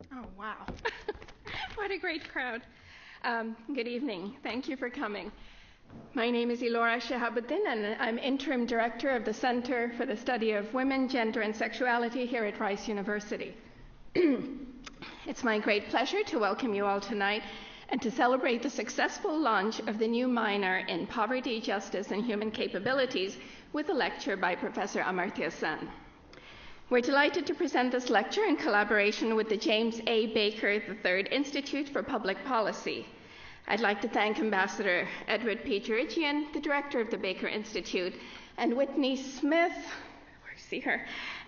Oh, wow. What a great crowd. Good evening. Thank you for coming. My name is Ilora Shahabuddin, and I'm Interim Director of the Center for the Study of Women, Gender, and Sexuality here at Rice University. It's my great pleasure to welcome you all tonight and to celebrate the successful launch of the new minor in Poverty, Justice, and Human Capabilities with a lecture by Professor Amartya Sen. We're delighted to present this lecture in collaboration with the James A. Baker III Institute for Public Policy. I'd like to thank Ambassador Edward P. Jurichian, the director of the Baker Institute, and Whitney Smith,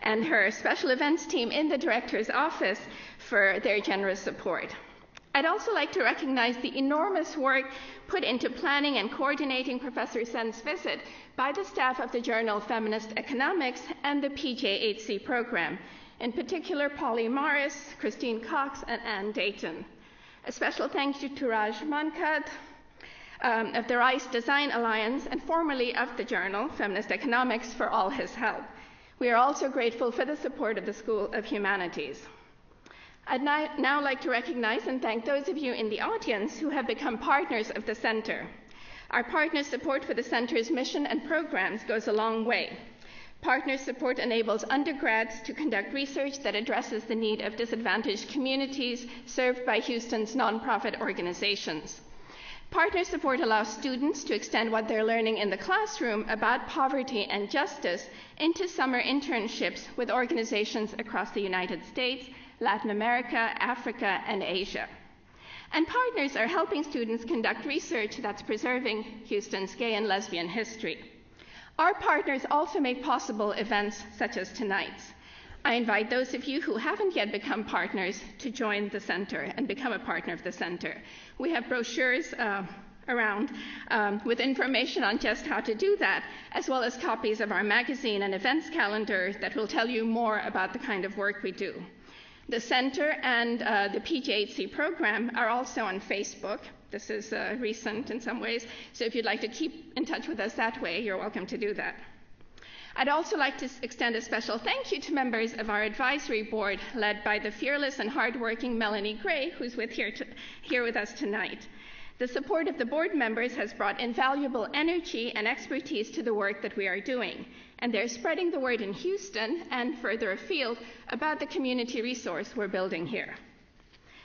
and her special events team in the director's office for their generous support. I'd also like to recognize the enormous work put into planning and coordinating Professor Sen's visit by the staff of the journal Feminist Economics and the PJHC program, in particular Polly Morris, Christine Cox, and Ann Dayton. A special thank you to Raj Mankad of the Rice Design Alliance and formerly of the journal Feminist Economics for all his help. We are also grateful for the support of the School of Humanities. I'd now like to recognize and thank those of you in the audience who have become partners of the Center. Our partner support for the Center's mission and programs goes a long way. Partner support enables undergrads to conduct research that addresses the need of disadvantaged communities served by Houston's nonprofit organizations. Partner support allows students to extend what they're learning in the classroom about poverty and justice into summer internships with organizations across the United States, Latin America, Africa, and Asia. And partners are helping students conduct research that's preserving Houston's gay and lesbian history. Our partners also make possible events such as tonight's. I invite those of you who haven't yet become partners to join the Center and become a partner of the Center. We have brochures around with information on just how to do that, as well as copies of our magazine and events calendar that will tell you more about the kind of work we do. The Center and the PJHC program are also on Facebook. This is recent in some ways, so if you'd like to keep in touch with us that way, you're welcome to do that. I'd also like to extend a special thank you to members of our advisory board, led by the fearless and hardworking Melanie Gray, who's here with us tonight. The support of the board members has brought invaluable energy and expertise to the work that we are doing, and they're spreading the word in Houston and further afield about the community resource we're building here.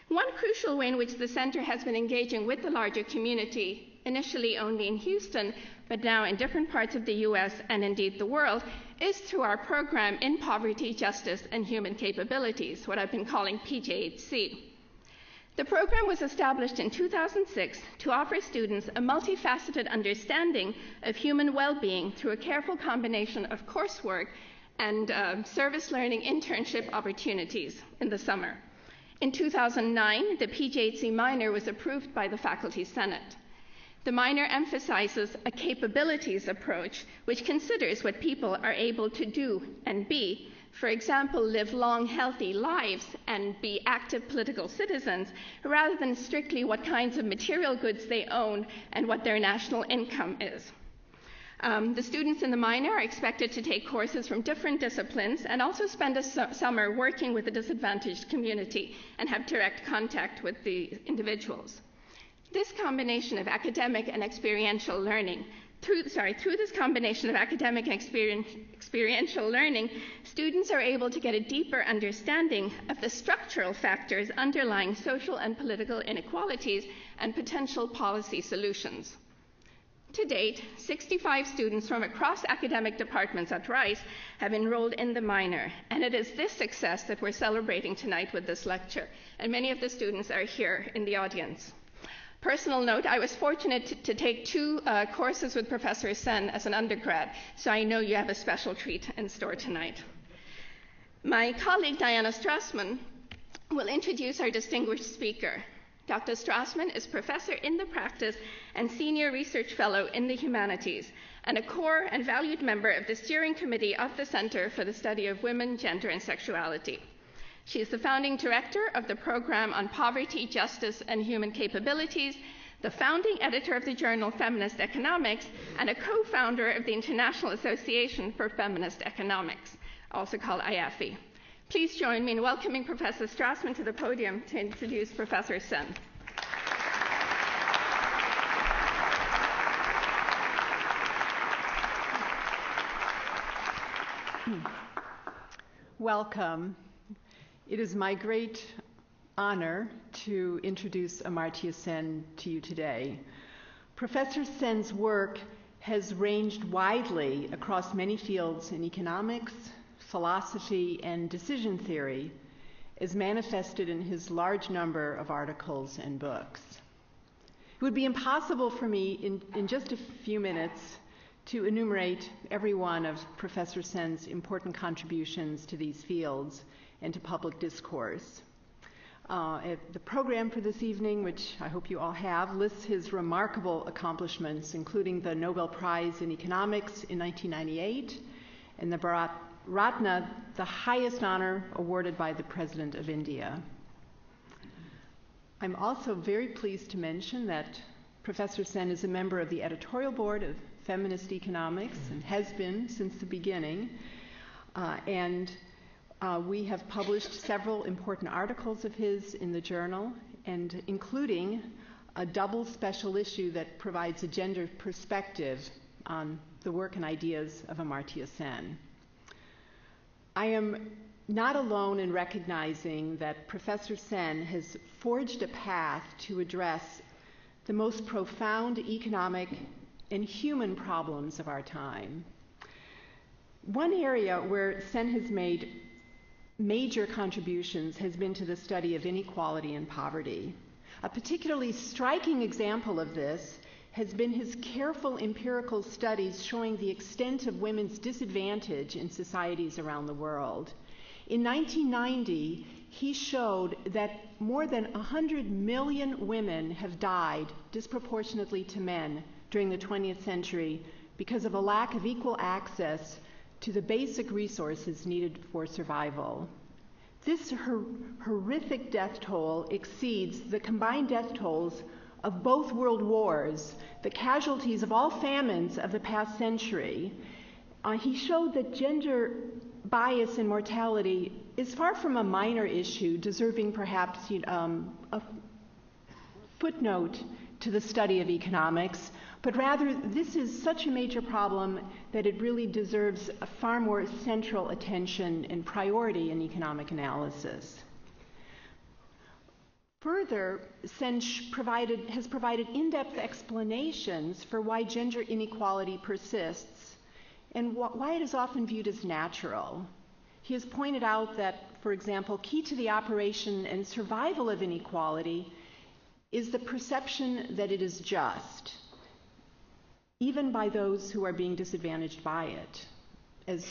One crucial way in which the Center has been engaging with the larger community, initially only in Houston, but now in different parts of the US and indeed the world, is through our program in Poverty, Justice, and Human Capabilities, what I've been calling PJHC. The program was established in 2006 to offer students a multifaceted understanding of human well-being through a careful combination of coursework and service learning internship opportunities in the summer. In 2009, the PJHC minor was approved by the Faculty Senate. The minor emphasizes a capabilities approach, which considers what people are able to do and be. For example, live long, healthy lives and be active political citizens, rather than strictly what kinds of material goods they own and what their national income is. The students in the minor are expected to take courses from different disciplines and also spend a summer working with the disadvantaged community and have direct contact with the individuals. This combination of academic and experiential learning, through this combination of academic and experiential learning, students are able to get a deeper understanding of the structural factors underlying social and political inequalities and potential policy solutions. To date, 65 students from across academic departments at Rice have enrolled in the minor, and it is this success that we're celebrating tonight with this lecture, and many of the students are here in the audience. Personal note, I was fortunate to take two courses with Professor Sen as an undergrad, so I know you have a special treat in store tonight. My colleague Diana Strassman will introduce our distinguished speaker. Dr. Strassman is professor in the practice and senior research fellow in the humanities, and a core and valued member of the steering committee of the Center for the Study of Women, Gender, and Sexuality. She is the founding director of the program on Poverty, Justice, and Human Capabilities, the founding editor of the journal Feminist Economics, and a co-founder of the International Association for Feminist Economics, also called IAFE. Please join me in welcoming Professor Strassman to the podium to introduce Professor Sen. Welcome. It is my great honor to introduce Amartya Sen to you today. Professor Sen's work has ranged widely across many fields in economics, philosophy, and decision theory, as manifested in his large number of articles and books. It would be impossible for me in just a few minutes to enumerate every one of Professor Sen's important contributions to these fields and to public discourse. The program for this evening, which I hope you all have, lists his remarkable accomplishments, including the Nobel Prize in Economics in 1998 and the Bharat Ratna, the highest honor awarded by the President of India. I'm also very pleased to mention that Professor Sen is a member of the editorial board of Feminist Economics and has been since the beginning. We have published several important articles of his in the journal, and including a double special issue that provides a gender perspective on the work and ideas of Amartya Sen. I am not alone in recognizing that Professor Sen has forged a path to address the most profound economic and human problems of our time. One area where Sen has made major contributions has been to the study of inequality and poverty. A particularly striking example of this has been his careful empirical studies showing the extent of women's disadvantage in societies around the world. In 1990, he showed that more than 100 million women have died disproportionately to men during the 20th century because of a lack of equal access to the basic resources needed for survival. This horrific death toll exceeds the combined death tolls of both world wars, the casualties of all famines of the past century. He showed that gender bias in mortality is far from a minor issue, deserving perhaps a footnote to the study of economics, but rather this is such a major problem that it really deserves a far more central attention and priority in economic analysis. Further, Sen has provided in-depth explanations for why gender inequality persists and why it is often viewed as natural. He has pointed out that, for example, key to the operation and survival of inequality is the perception that it is just, even by those who are being disadvantaged by it, as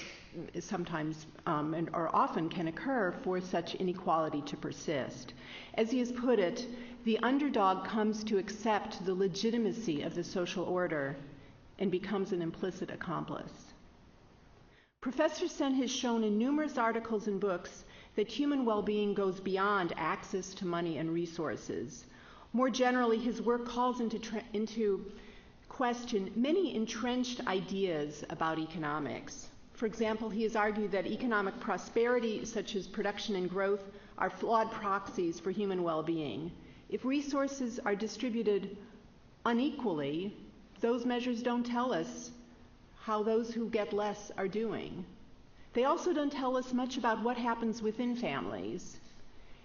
sometimes or often can occur for such inequality to persist. As he has put it, the underdog comes to accept the legitimacy of the social order and becomes an implicit accomplice. Professor Sen has shown in numerous articles and books that human well-being goes beyond access to money and resources. More generally, his work calls into question many entrenched ideas about economics. For example, he has argued that economic prosperity, such as production and growth, are flawed proxies for human well-being. If resources are distributed unequally, those measures don't tell us how those who get less are doing. They also don't tell us much about what happens within families.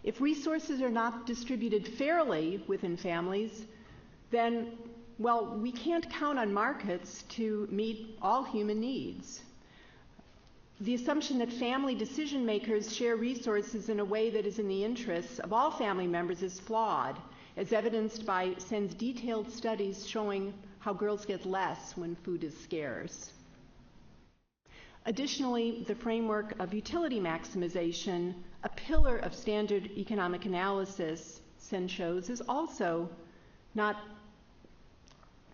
If resources are not distributed fairly within families, then, well, we can't count on markets to meet all human needs. The assumption that family decision makers share resources in a way that is in the interests of all family members is flawed, as evidenced by Sen's detailed studies showing how girls get less when food is scarce. Additionally, the framework of utility maximization, a pillar of standard economic analysis, Sen shows, is also not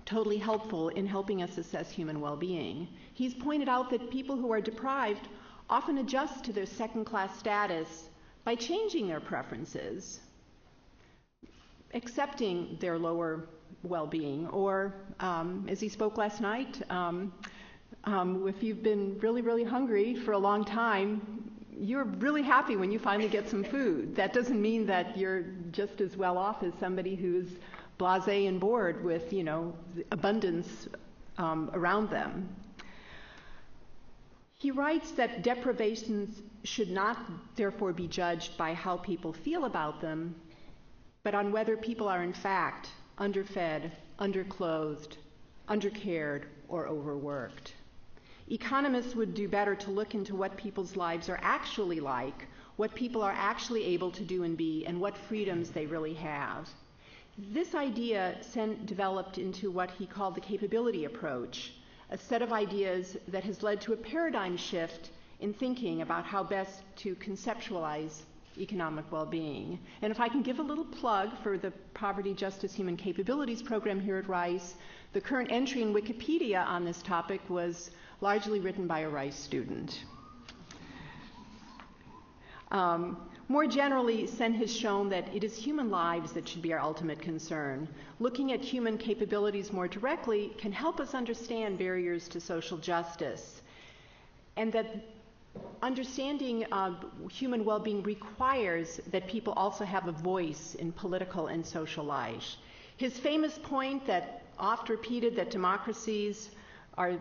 totally helpful in helping us assess human well-being. He's pointed out that people who are deprived often adjust to their second-class status by changing their preferences, accepting their lower well-being, or, as he spoke last night, if you've been really, really hungry for a long time, you're really happy when you finally get some food. That doesn't mean that you're just as well off as somebody who's blasé and bored with, abundance around them. He writes that deprivations should not therefore be judged by how people feel about them, but on whether people are in fact underfed, underclothed, undercared, or overworked. Economists would do better to look into what people's lives are actually like, what people are actually able to do and be, and what freedoms they really have. This idea Sen developed into what he called the capability approach, a set of ideas that has led to a paradigm shift in thinking about how best to conceptualize economic well-being. And if I can give a little plug for the Poverty, Justice, Human Capabilities program here at Rice, the current entry in Wikipedia on this topic was largely written by a Rice student. More generally, Sen has shown that it is human lives that should be our ultimate concern. Looking at human capabilities more directly can help us understand barriers to social justice, and that understanding human well-being requires that people also have a voice in political and social life. His famous point, that oft repeated, that democracies are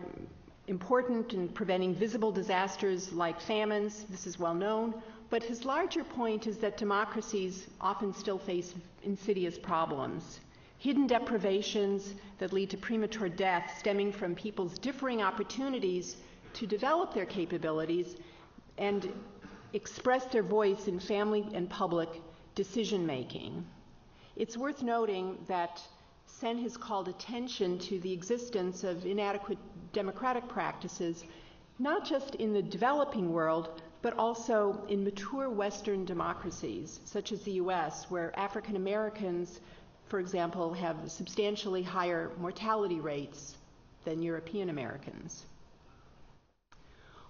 important in preventing visible disasters like famines, this is well known, but his larger point is that democracies often still face insidious problems. Hidden deprivations that lead to premature death stemming from people's differing opportunities to develop their capabilities and express their voice in family and public decision making. It's worth noting that Sen has called attention to the existence of inadequate democratic practices, not just in the developing world, but also in mature Western democracies, such as the US, where African Americans, for example, have substantially higher mortality rates than European Americans.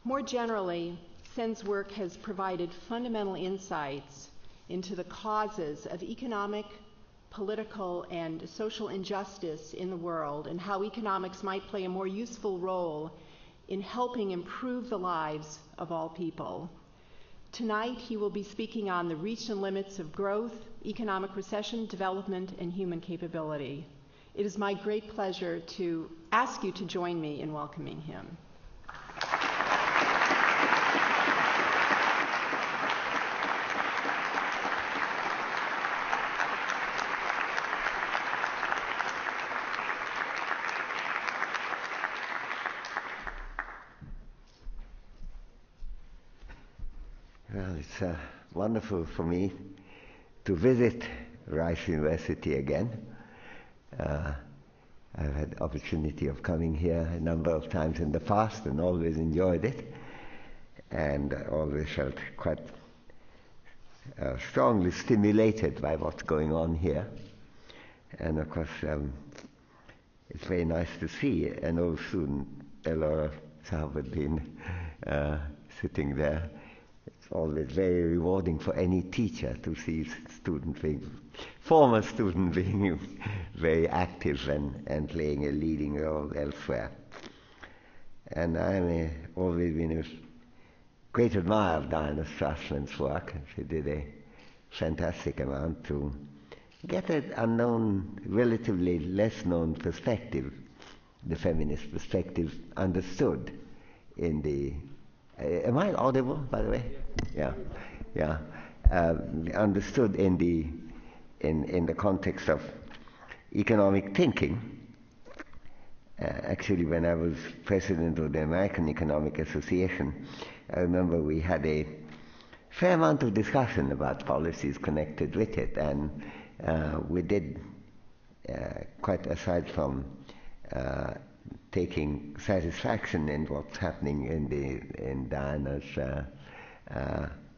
More generally, Sen's work has provided fundamental insights into the causes of economic, political, and social injustice in the world, and how economics might play a more useful role in helping improve the lives of all people. Tonight, he will be speaking on the reach and limits of growth, economic recession, development, and human capability. It is my great pleasure to ask you to join me in welcoming him. Well, it's wonderful for me to visit Rice University again. I've had the opportunity of coming here a number of times in the past and always enjoyed it, and always felt quite strongly stimulated by what's going on here. And of course, it's very nice to see an old student, Elora Sahabuddin, sitting there. It's always very rewarding for any teacher to see former student being very active and playing a leading role elsewhere. And I've always been a great admirer of Diana Strassman's work. She did a fantastic amount to get an unknown, relatively less known perspective, the feminist perspective, understood in the am I audible, by the way? Yeah. Understood in the context of economic thinking. Actually, when I was president of the American Economic Association, I remember we had a fair amount of discussion about policies connected with it, and we did, quite aside from taking satisfaction in what's happening in Diana's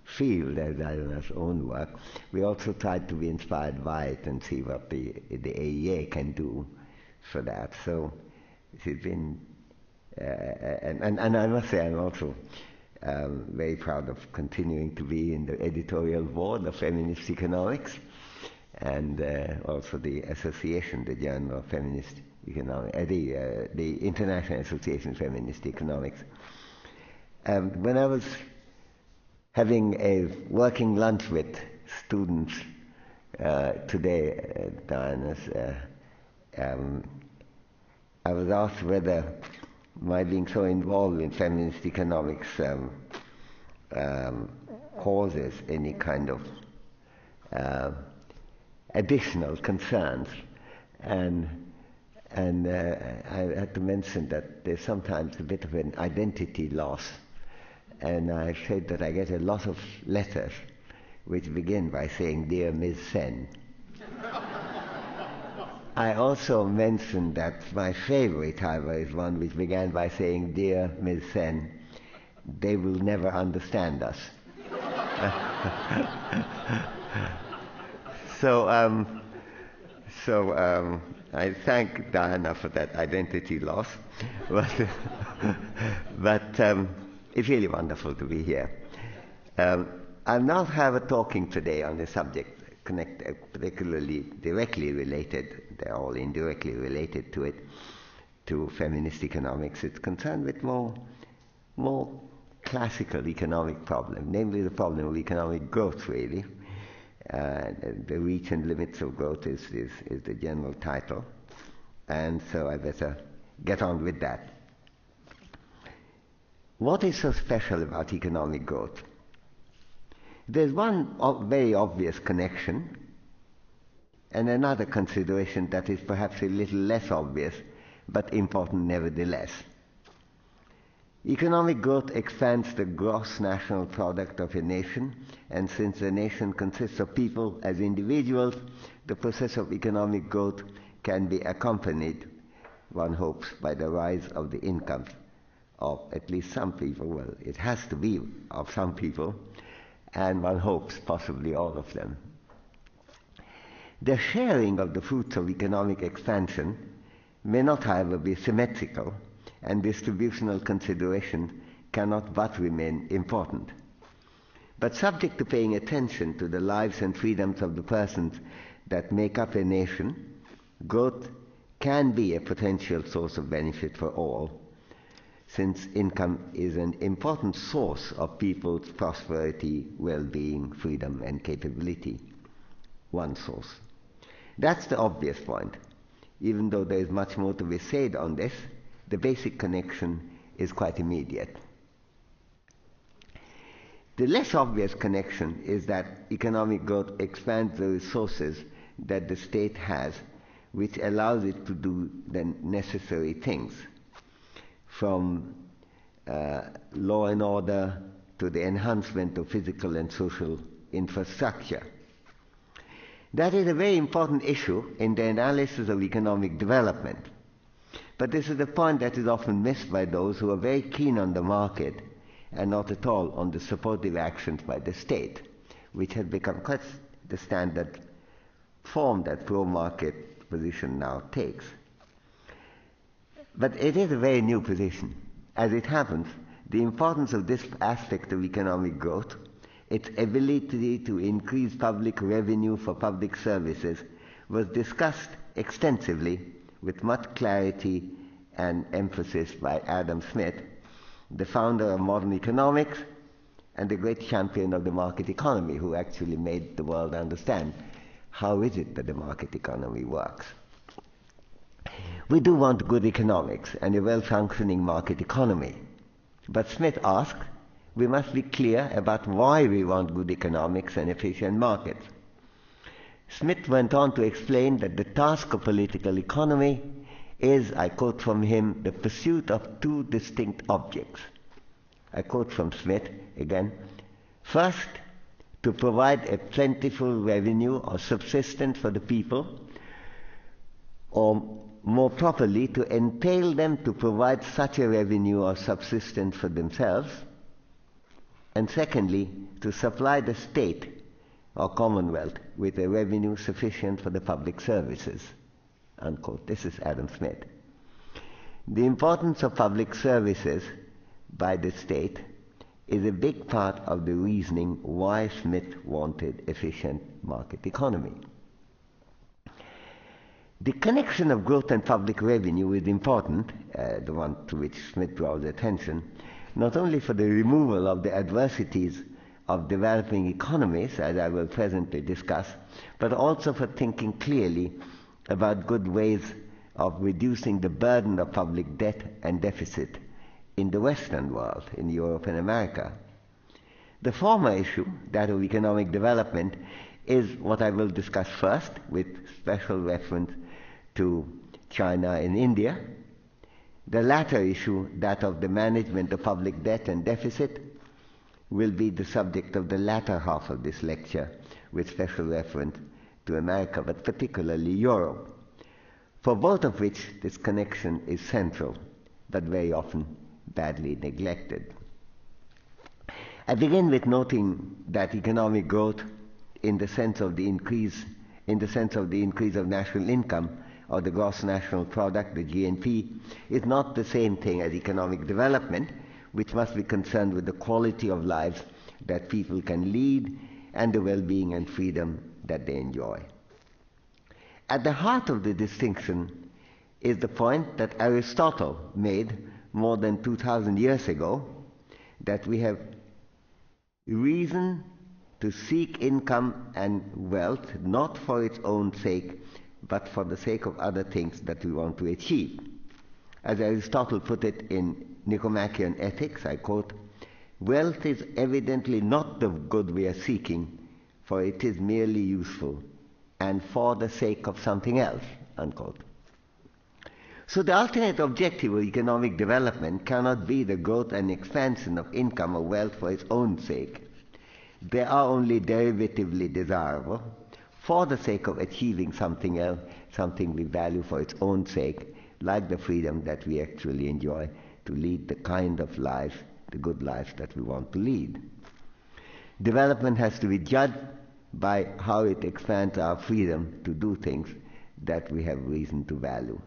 field, Diana's own work, we also tried to be inspired by it and see what the AEA can do for that. So it's been, and I must say I'm also very proud of continuing to be in the editorial board of Feminist Economics, and also the association, the Journal of Feminist Economics, the International Association of Feminist Economics. When I was having a working lunch with students today, Diana, I was asked whether my being so involved in feminist economics causes any kind of additional concerns, and I had to mention that there's sometimes a bit of an identity loss, and I said that I get a lot of letters which begin by saying, "Dear Ms. Sen." I also mentioned that my favorite, however, is one which began by saying, "Dear Ms. Sen, they will never understand us." So I thank Diana for that identity loss, but it's really wonderful to be here. I'll now have a talking today on a subject particularly directly related, they're all indirectly related to it, to feminist economics. It's concerned with more classical economic problem, namely the problem of economic growth, really. The reach and limits of growth is the general title, and so I better get on with that. What is so special about economic growth? There's one very obvious connection, and another consideration that is perhaps a little less obvious, but important nevertheless. Economic growth expands the gross national product of a nation, and since a nation consists of people as individuals, the process of economic growth can be accompanied, one hopes, by the rise of the incomes of at least some people. Well, it has to be of some people, and one hopes possibly all of them. The sharing of the fruits of economic expansion may not, however, be symmetrical, and distributional consideration cannot but remain important. But subject to paying attention to the lives and freedoms of the persons that make up a nation, growth can be a potential source of benefit for all, since income is an important source of people's prosperity, well-being, freedom, and capability. One source. That's the obvious point. Even though there is much more to be said on this, the basic connection is quite immediate. The less obvious connection is that economic growth expands the resources that the state has, which allows it to do the necessary things, from law and order to the enhancement of physical and social infrastructure. That is a very important issue in the analysis of economic development. But this is a point that is often missed by those who are very keen on the market and not at all on the supportive actions by the state, which has become quite the standard form that pro-market position now takes. But it is a very new position. As it happens, the importance of this aspect of economic growth, its ability to increase public revenue for public services, was discussed extensively with much clarity and emphasis by Adam Smith, the founder of modern economics and the great champion of the market economy, who actually made the world understand how is it that the market economy works. We do want good economics and a well-functioning market economy. But Smith asked, we must be clear about why we want good economics and efficient markets. Smith went on to explain that the task of political economy is, I quote from him, the pursuit of two distinct objects. I quote from Smith again. First, to provide a plentiful revenue or subsistence for the people, or more properly, to entail them to provide such a revenue or subsistence for themselves, and secondly, to supply the state or commonwealth with a revenue sufficient for the public services, unquote. This is Adam Smith. The importance of public services by the state is a big part of the reasoning why Smith wanted efficient market economy. The connection of growth and public revenue is important, the one to which Smith draws attention, not only for the removal of the adversities of developing economies, as I will presently discuss, but also for thinking clearly about good ways of reducing the burden of public debt and deficit in the Western world, in Europe and America. The former issue, that of economic development, is what I will discuss first, with special reference to China and India. The latter issue, that of the management of public debt and deficit, will be the subject of the latter half of this lecture, with special reference to America, but particularly Europe, for both of which this connection is central, but very often badly neglected. I begin with noting that economic growth, in the sense of the increase of national income or the gross national product, the GNP, is not the same thing as economic development, which must be concerned with the quality of lives that people can lead and the well-being and freedom that they enjoy. At the heart of the distinction is the point that Aristotle made more than 2,000 years ago, that we have reason to seek income and wealth not for its own sake, but for the sake of other things that we want to achieve. As Aristotle put it in Nicomachean Ethics, I quote, "Wealth is evidently not the good we are seeking, for it is merely useful, and for the sake of something else," unquote. So the ultimate objective of economic development cannot be the growth and expansion of income or wealth for its own sake. They are only derivatively desirable for the sake of achieving something else, something we value for its own sake, like the freedom that we actually enjoy to lead the kind of life, the good life that we want to lead. Development has to be judged by how it expands our freedom to do things that we have reason to value.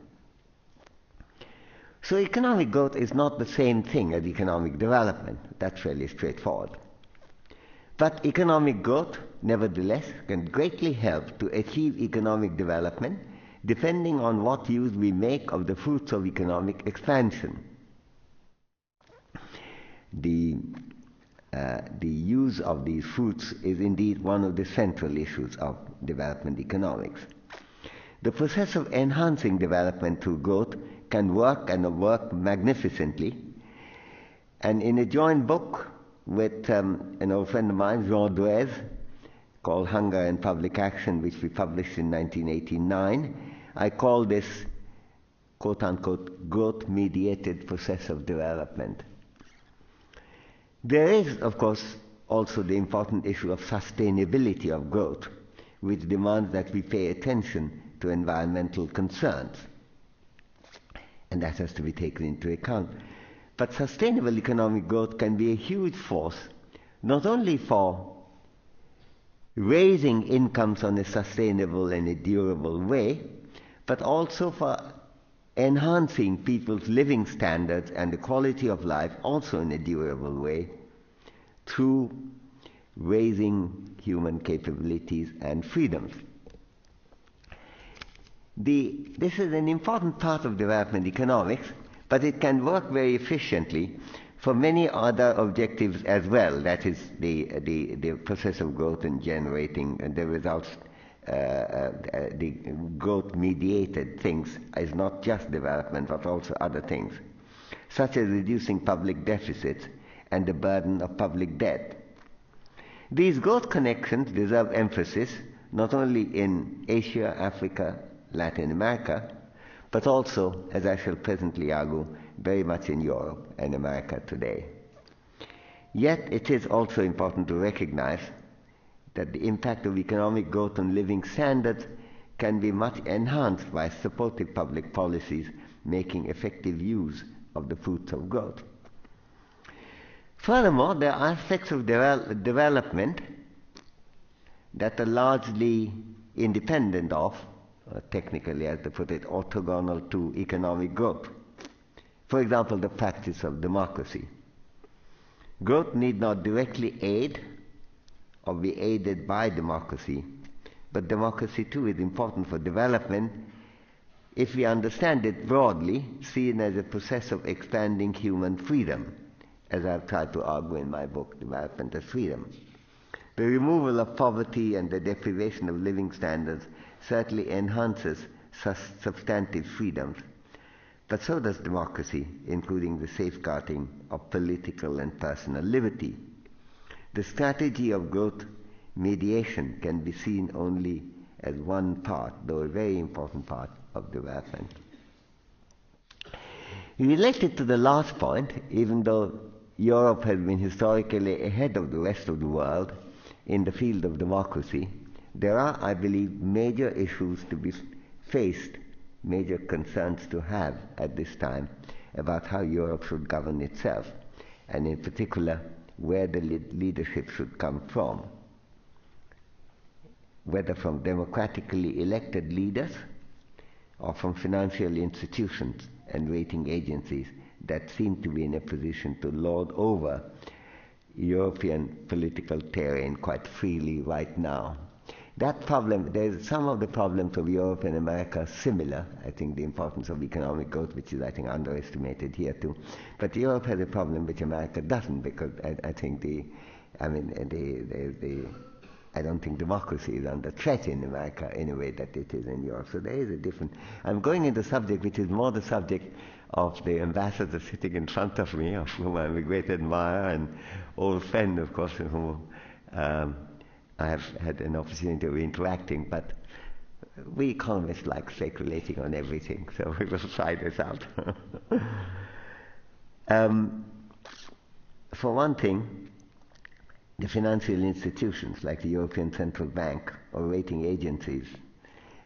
So economic growth is not the same thing as economic development. That's fairly straightforward. But economic growth, nevertheless, can greatly help to achieve economic development, depending on what use we make of the fruits of economic expansion. The use of these fruits is indeed one of the central issues of development economics. The process of enhancing development through growth can work, and work magnificently. And in a joint book with an old friend of mine, Jean Duez, called Hunger and Public Action, which we published in 1989, I call this, quote-unquote, growth-mediated process of development. There is, of course, also the important issue of sustainability of growth, which demands that we pay attention to environmental concerns. And that has to be taken into account. But sustainable economic growth can be a huge force, not only for raising incomes on a sustainable and a durable way, but also for enhancing people's living standards and the quality of life also in a durable way through raising human capabilities and freedoms. This is an important part of development economics, but it can work very efficiently for many other objectives as well. That is the process of growth and generating the results. The growth-mediated things is not just development, but also other things, such as reducing public deficits and the burden of public debt. These growth connections deserve emphasis not only in Asia, Africa, Latin America, but also, as I shall presently argue, very much in Europe and America today. Yet it is also important to recognize that the impact of economic growth on living standards can be much enhanced by supportive public policies making effective use of the fruits of growth. Furthermore, there are aspects of development that are largely independent of, technically as they put it, orthogonal to economic growth. For example, the practice of democracy. Growth need not directly aid or be aided by democracy, but democracy too is important for development if we understand it broadly, seen as a process of expanding human freedom, as I've tried to argue in my book, Development as Freedom. The removal of poverty and the deprivation of living standards certainly enhances substantive freedoms, but so does democracy, including the safeguarding of political and personal liberty. The strategy of growth mediation can be seen only as one part, though a very important part, of development. Related to the last point, even though Europe has been historically ahead of the rest of the world in the field of democracy, there are, I believe, major issues to be faced, major concerns to have at this time about how Europe should govern itself, and in particular, where the leadership should come from. Whether from democratically elected leaders or from financial institutions and rating agencies that seem to be in a position to lord over European political terrain quite freely right now. That problem, some of the problems of Europe and America are similar. I think the importance of economic growth, which is, I think, underestimated here too. But Europe has a problem which America doesn't, because I think I don't think democracy is under threat in America in a way that it is in Europe. So there is a difference. I'm going into a subject which is more the subject of the ambassador sitting in front of me, of whom I'm a great admirer and old friend, of course, with whom I have had an opportunity of interacting. But we economists like speculating on everything, so we will try this out. For one thing, the financial institutions like the European Central Bank or rating agencies,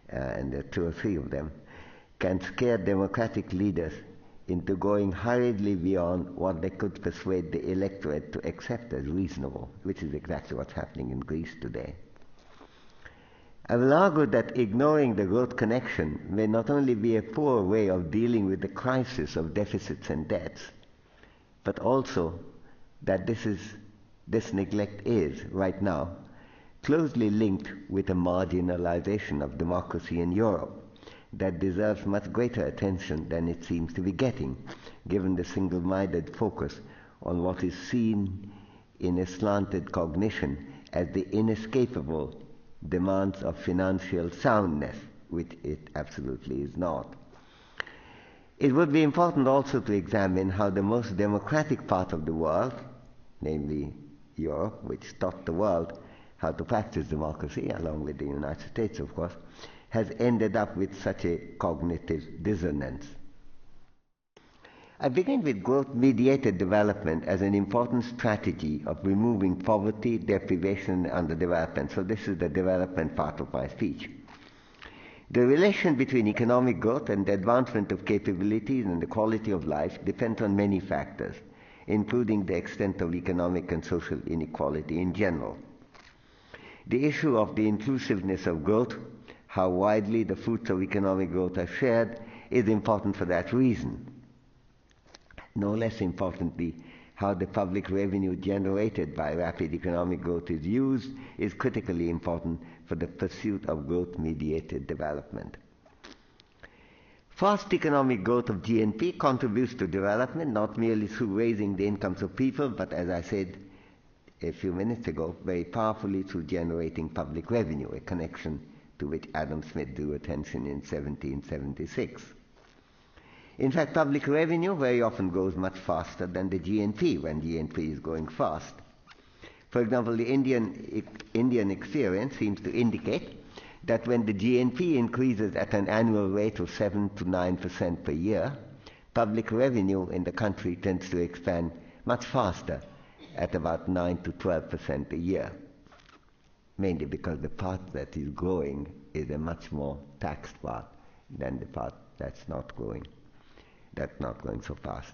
and there are two or three of them, can scare democratic leaders into going hurriedly beyond what they could persuade the electorate to accept as reasonable, which is exactly what's happening in Greece today. I will argue that ignoring the growth connection may not only be a poor way of dealing with the crisis of deficits and debts, but also that this neglect is, right now, closely linked with a marginalization of democracy in Europe that deserves much greater attention than it seems to be getting, given the single-minded focus on what is seen in a slanted cognition as the inescapable demands of financial soundness, which it absolutely is not. It would be important also to examine how the most democratic part of the world, namely Europe, which taught the world how to practice democracy, along with the United States, of course, has ended up with such a cognitive dissonance. I begin with growth-mediated development as an important strategy of removing poverty, deprivation, and underdevelopment. So this is the development part of my speech. The relation between economic growth and the advancement of capabilities and the quality of life depends on many factors, including the extent of economic and social inequality in general. The issue of the inclusiveness of growth, how widely the fruits of economic growth are shared, is important for that reason. No less importantly, how the public revenue generated by rapid economic growth is used is critically important for the pursuit of growth-mediated development. Fast economic growth of GNP contributes to development not merely through raising the incomes of people, but, as I said a few minutes ago, very powerfully through generating public revenue, a connection to which Adam Smith drew attention in 1776. In fact, public revenue very often grows much faster than the GNP when GNP is growing fast. For example, the Indian experience seems to indicate that when the GNP increases at an annual rate of 7 to 9% per year, public revenue in the country tends to expand much faster at about 9 to 12% a year, mainly because the part that is growing is a much more taxed part than the part that's not growing so fast.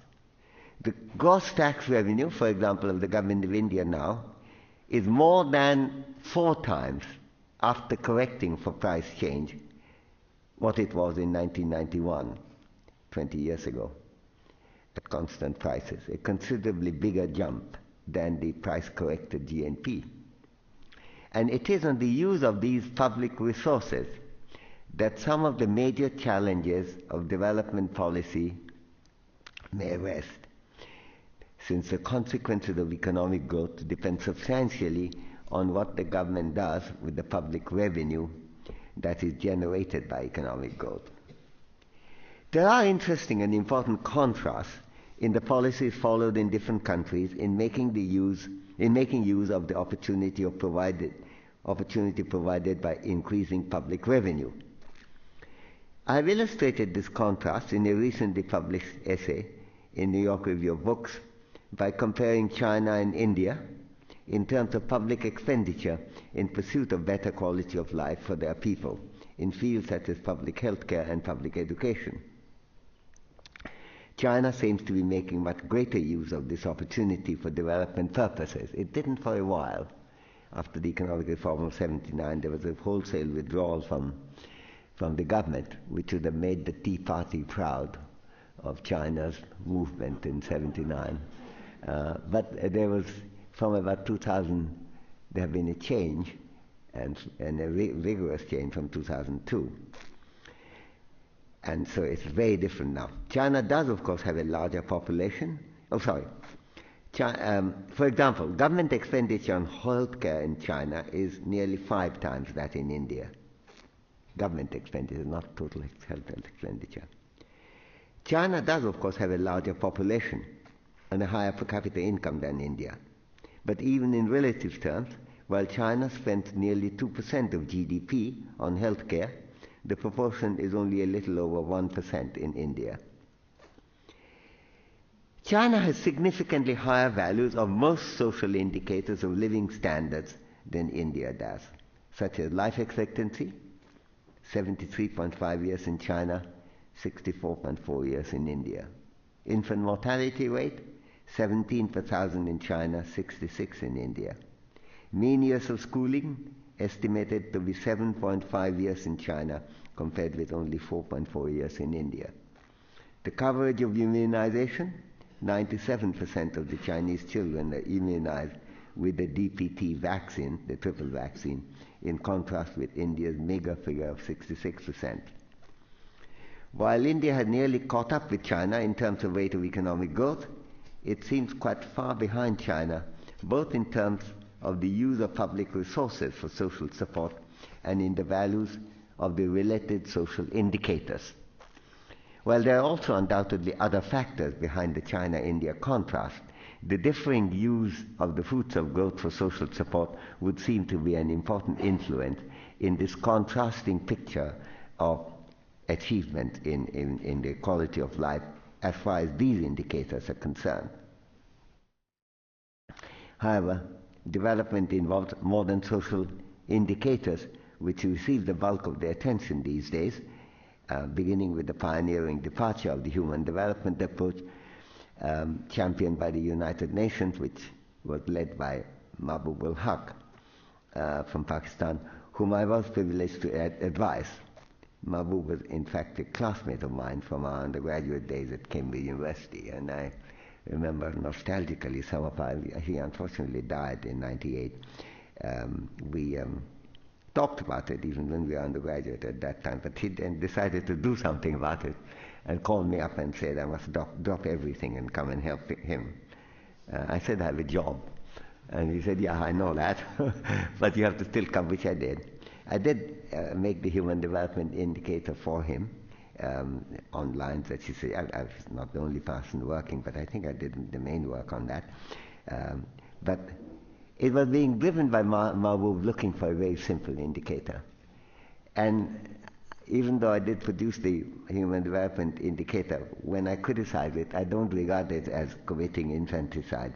The gross tax revenue, for example, of the government of India now is more than 4 times, after correcting for price change, what it was in 1991, 20 years ago, at constant prices, a considerably bigger jump than the price-corrected GNP. And it is on the use of these public resources that some of the major challenges of development policy may rest, since the consequences of economic growth depend substantially on what the government does with the public revenue that is generated by economic growth. There are interesting and important contrasts in the policies followed in different countries in making use of the opportunity provided by increasing public revenue. I have illustrated this contrast in a recently published essay in New York Review of Books by comparing China and India in terms of public expenditure in pursuit of better quality of life for their people in fields such as public health care and public education. China seems to be making much greater use of this opportunity for development purposes. It didn't for a while. After the economic reform of 1979, there was a wholesale withdrawal from the government, which would have made the Tea Party proud of China's movement in 1979. But there was, from about 2000, there have been a change, and a vigorous change from 2002. And so it's very different now. China does, of course, have a larger population. For example, government expenditure on healthcare in China is nearly 5 times that in India. Government expenditure, not total health expenditure. China does, of course, have a larger population and a higher per capita income than India. But even in relative terms, while China spent nearly 2% of GDP on healthcare, the proportion is only a little over 1% in India. China has significantly higher values of most social indicators of living standards than India does, such as life expectancy, 73.5 years in China, 64.4 years in India. Infant mortality rate, 17 per thousand in China, 66 in India. Mean years of schooling, estimated to be 7.5 years in China, compared with only 4.4 years in India. The coverage of immunization, 97% of the Chinese children are immunized with the DPT vaccine, the triple vaccine, in contrast with India's meager figure of 66%. While India had nearly caught up with China in terms of rate of economic growth, it seems quite far behind China, both in terms of the use of public resources for social support and in the values of the related social indicators. While there are also undoubtedly other factors behind the China-India contrast, the differing use of the fruits of growth for social support would seem to be an important influence in this contrasting picture of achievement in the quality of life as far as these indicators are concerned. However, development involves more than social indicators, which receive the bulk of the attention these days, beginning with the pioneering departure of the human development approach championed by the United Nations, which was led by Mahbub ul-Haq from Pakistan, whom I was privileged to advise. Mahbub was in fact a classmate of mine from our undergraduate days at Cambridge University, and I remember nostalgically he unfortunately died in 1998. We talked about it even when we were undergraduate at that time, but he then decided to do something about it and called me up and said I must drop everything and come and help him. I said I have a job. And he said, yeah, I know that, but you have to still come, which I did. I did make the human development indicator for him on lines that he said, I was not the only person working, but I think I did the main work on that. But it was being driven by Mahbub looking for a very simple indicator. And even though I did produce the human development indicator, when I criticize it, I don't regard it as committing infanticide.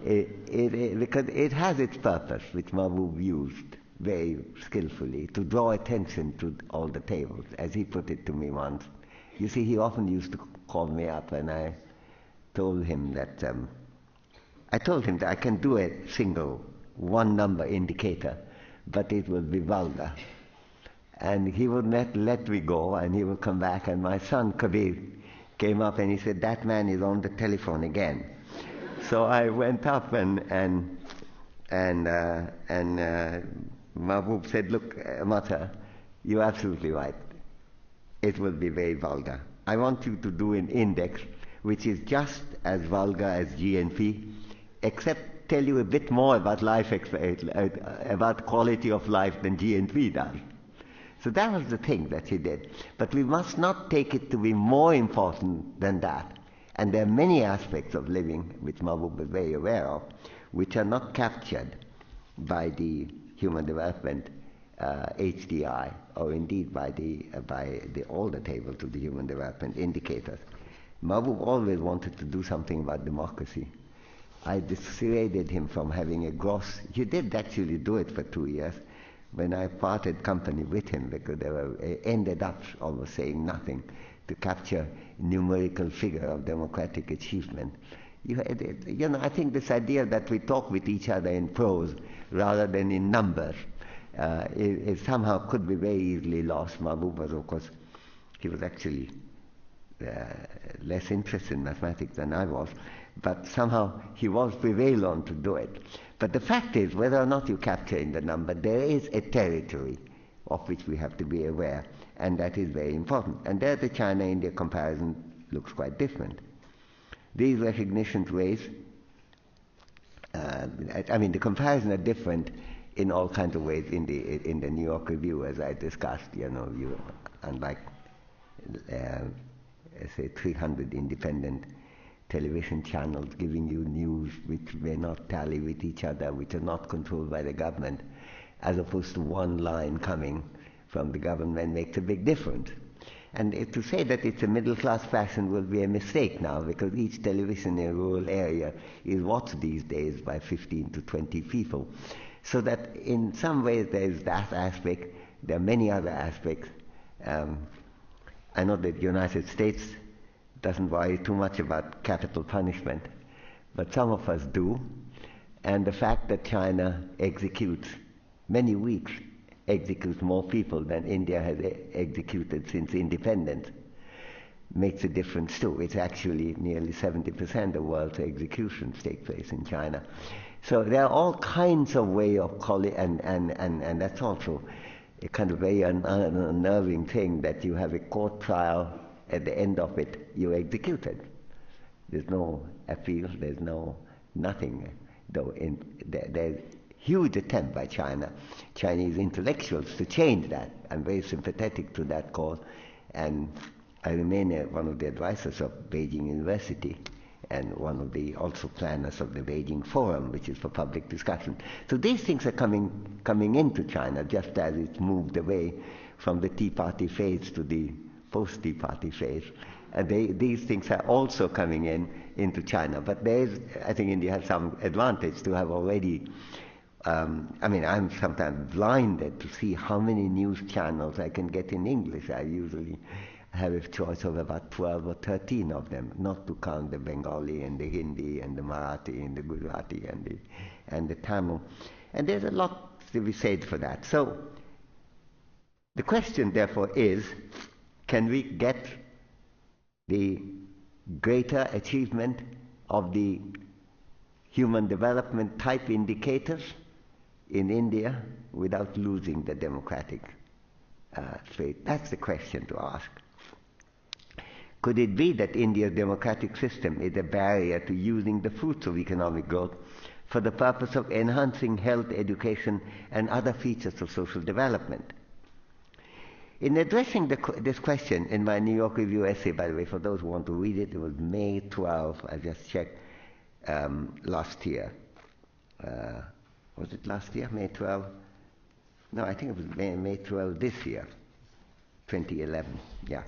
Because it has its purpose, which Mahbub used very skillfully, to draw attention to all the tables, as he put it to me once. You see, he often used to call me up, and I told him that I can do a single one-number indicator, but it will be vulgar. And he would not let me go, and he would come back, and my son Kabir came up and he said, that man is on the telephone again. So I went up and Mahbub said, look, Amartya, you're absolutely right. It will be very vulgar. I want you to do an index which is just as vulgar as GNP, except tell you a bit more about life, about quality of life than G&V does. So that was the thing that he did. But we must not take it to be more important than that. And there are many aspects of living, which Mahbub is very aware of, which are not captured by the Human Development HDI, or indeed by all the tables of the Human Development Indicators. Mahbub always wanted to do something about democracy. I dissuaded him from having a gross. He did actually do it for 2 years. When I parted company with him, because they ended up almost saying nothing to capture numerical figure of democratic achievement. I think this idea that we talk with each other in prose rather than in numbers it somehow could be very easily lost. Mahbub was, of course, he was actually less interested in mathematics than I was, but somehow he was prevailed on to do it. But the fact is, whether or not you capture in the number, there is a territory of which we have to be aware, and that is very important. And there the China-India comparison looks quite different. These recognition rates, the comparison are different in all kinds of ways in the New York Review, as I discussed. Unlike say 300 independent television channels giving you news which may not tally with each other, which are not controlled by the government, as opposed to one line coming from the government makes a big difference. And to say that it's a middle-class fashion will be a mistake now, because each television in a rural area is watched these days by 15 to 20 people. So that in some ways there is that aspect. There are many other aspects. I know that the United States doesn't worry too much about capital punishment, but some of us do. And the fact that China executes many weeks executes more people than India has executed since independence makes a difference too. It's actually nearly 70% of world's executions take place in China. So there are all kinds of ways of calling, and that's also a kind of very unnerving thing, that you have a court trial, at the end of it you're executed. There's no appeal, there's nothing. Though there's huge attempt by Chinese intellectuals to change that. I'm very sympathetic to that cause, and I remain one of the advisors of Beijing University and one of the also planners of the Beijing Forum, which is for public discussion. So these things are coming into China, just as it's moved away from the Tea Party phase to the post-Tea Party phase. These things are also coming into China. But I think India has some advantage to have already. I'm sometimes blinded to see how many news channels I can get in English. I usually have a choice of about 12 or 13 of them, not to count the Bengali and the Hindi and the Marathi and the Gujarati and the Tamil. And there's a lot to be said for that. So the question, therefore, is, can we get the greater achievement of the human development type indicators in India without losing the democratic trait? That's the question to ask. Could it be that India's democratic system is a barrier to using the fruits of economic growth for the purpose of enhancing health, education, and other features of social development? In addressing this question in my New York Review essay, by the way, for those who want to read it, it was May 12, I just checked, last year. Was it last year, May 12? No, I think it was May 12 this year, 2011, yeah.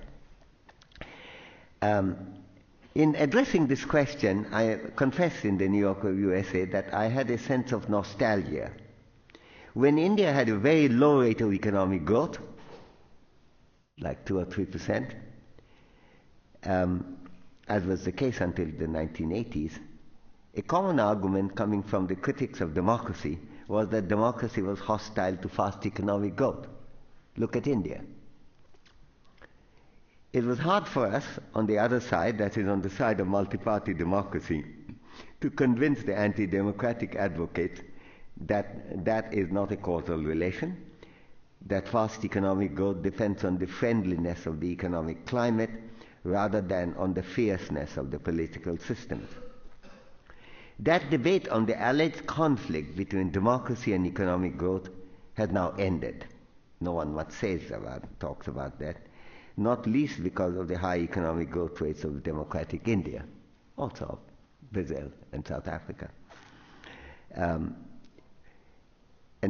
In addressing this question, I confessed in the New York Review essay that I had a sense of nostalgia. When India had a very low rate of economic growth, like 2 or 3%, as was the case until the 1980s, a common argument coming from the critics of democracy was that democracy was hostile to fast economic growth. Look at India. It was hard for us on the other side, that is on the side of multi-party democracy, to convince the anti-democratic advocates that that is not a causal relation, that fast economic growth depends on the friendliness of the economic climate rather than on the fierceness of the political systems. That debate on the alleged conflict between democracy and economic growth has now ended. No one much talks about that, not least because of the high economic growth rates of democratic India, also of Brazil and South Africa. And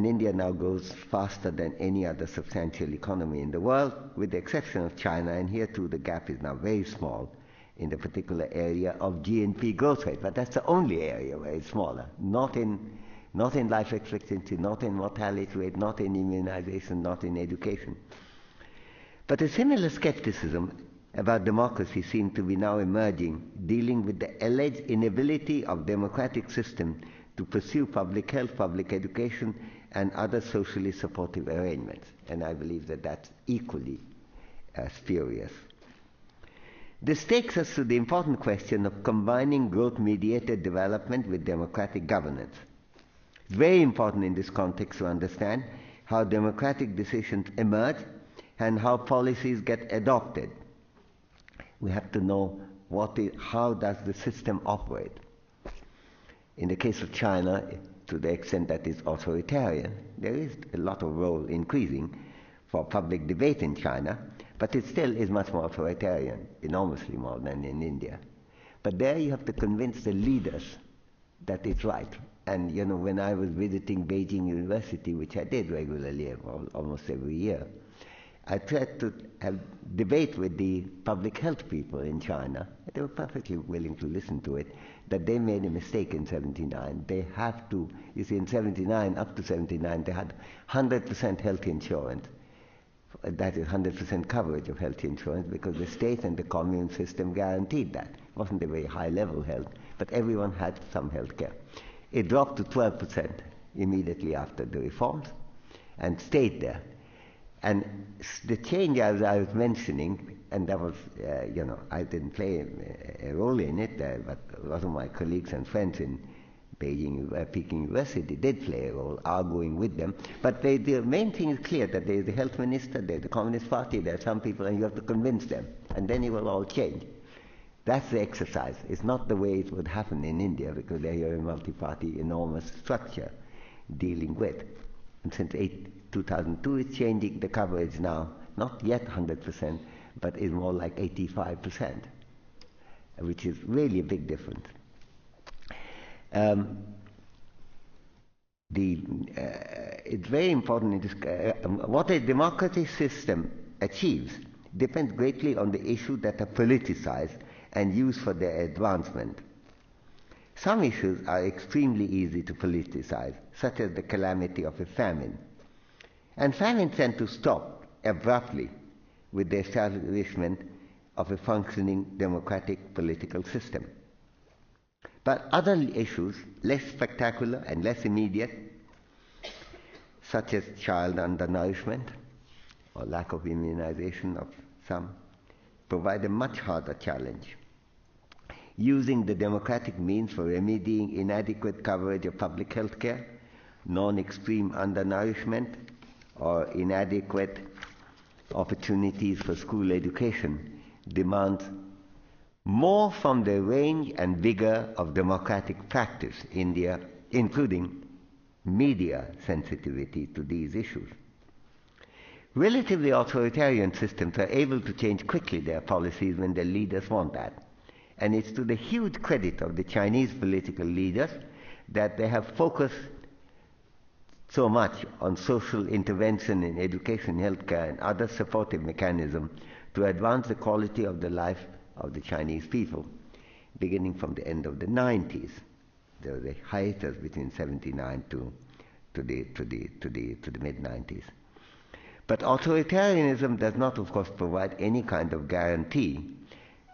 India now grows faster than any other substantial economy in the world, with the exception of China, and here too the gap is now very small in the particular area of GNP growth rate. But that's the only area where it's smaller, not in life expectancy, not in mortality rate, not in immunization, not in education. But a similar skepticism about democracy seems to be now emerging, dealing with the alleged inability of democratic systems to pursue public health, public education, and other socially supportive arrangements. And I believe that that's equally spurious. This takes us to the important question of combining growth-mediated development with democratic governance. It's very important in this context to understand how democratic decisions emerge and how policies get adopted. We have to know how does the system operate. In the case of China, to the extent that it's authoritarian, there is a lot of role increasing for public debate in China, but it still is much more authoritarian, enormously more than in India. But there you have to convince the leaders that it's right. And when I was visiting Beijing University, which I did regularly, almost every year, I tried to have debate with the public health people in China. They were perfectly willing to listen to it, that they made a mistake in 79. They have to, you see, in 79, up to 79, they had 100% health insurance. That is 100% coverage of health insurance, because the state and the commune system guaranteed that. It wasn't a very high level health, but everyone had some health care. It dropped to 12% immediately after the reforms and stayed there. And the change, as I was mentioning, and that was, I didn't play a role in it, but a lot of my colleagues and friends in Peking University did play a role, arguing with them. But the main thing is clear, that there is the health minister, there's the Communist Party, there are some people, and you have to convince them, and then it will all change. That's the exercise. It's not the way it would happen in India, because they are a multi-party, enormous structure dealing with. And since 2002, it's changing the coverage now, not yet 100%, but is more like 85%, which is really a big difference. It's very important in this, what a democratic system achieves depends greatly on the issues that are politicized and used for their advancement. Some issues are extremely easy to politicize, such as the calamity of a famine. And famines tend to stop abruptly with the establishment of a functioning democratic political system. But other issues, less spectacular and less immediate, such as child undernourishment or lack of immunization of some, provide a much harder challenge. Using the democratic means for remedying inadequate coverage of public health care, non-extreme undernourishment, or inadequate opportunities for school education demands more from the range and vigor of democratic practice in India, including media sensitivity to these issues. Relatively authoritarian systems are able to change quickly their policies when their leaders want that. And it's to the huge credit of the Chinese political leaders that they have focused so much on social intervention in education, healthcare, and other supportive mechanisms to advance the quality of the life of the Chinese people, beginning from the end of the 90s. There was a hiatus between 79 to the mid-90s. But authoritarianism does not, of course, provide any kind of guarantee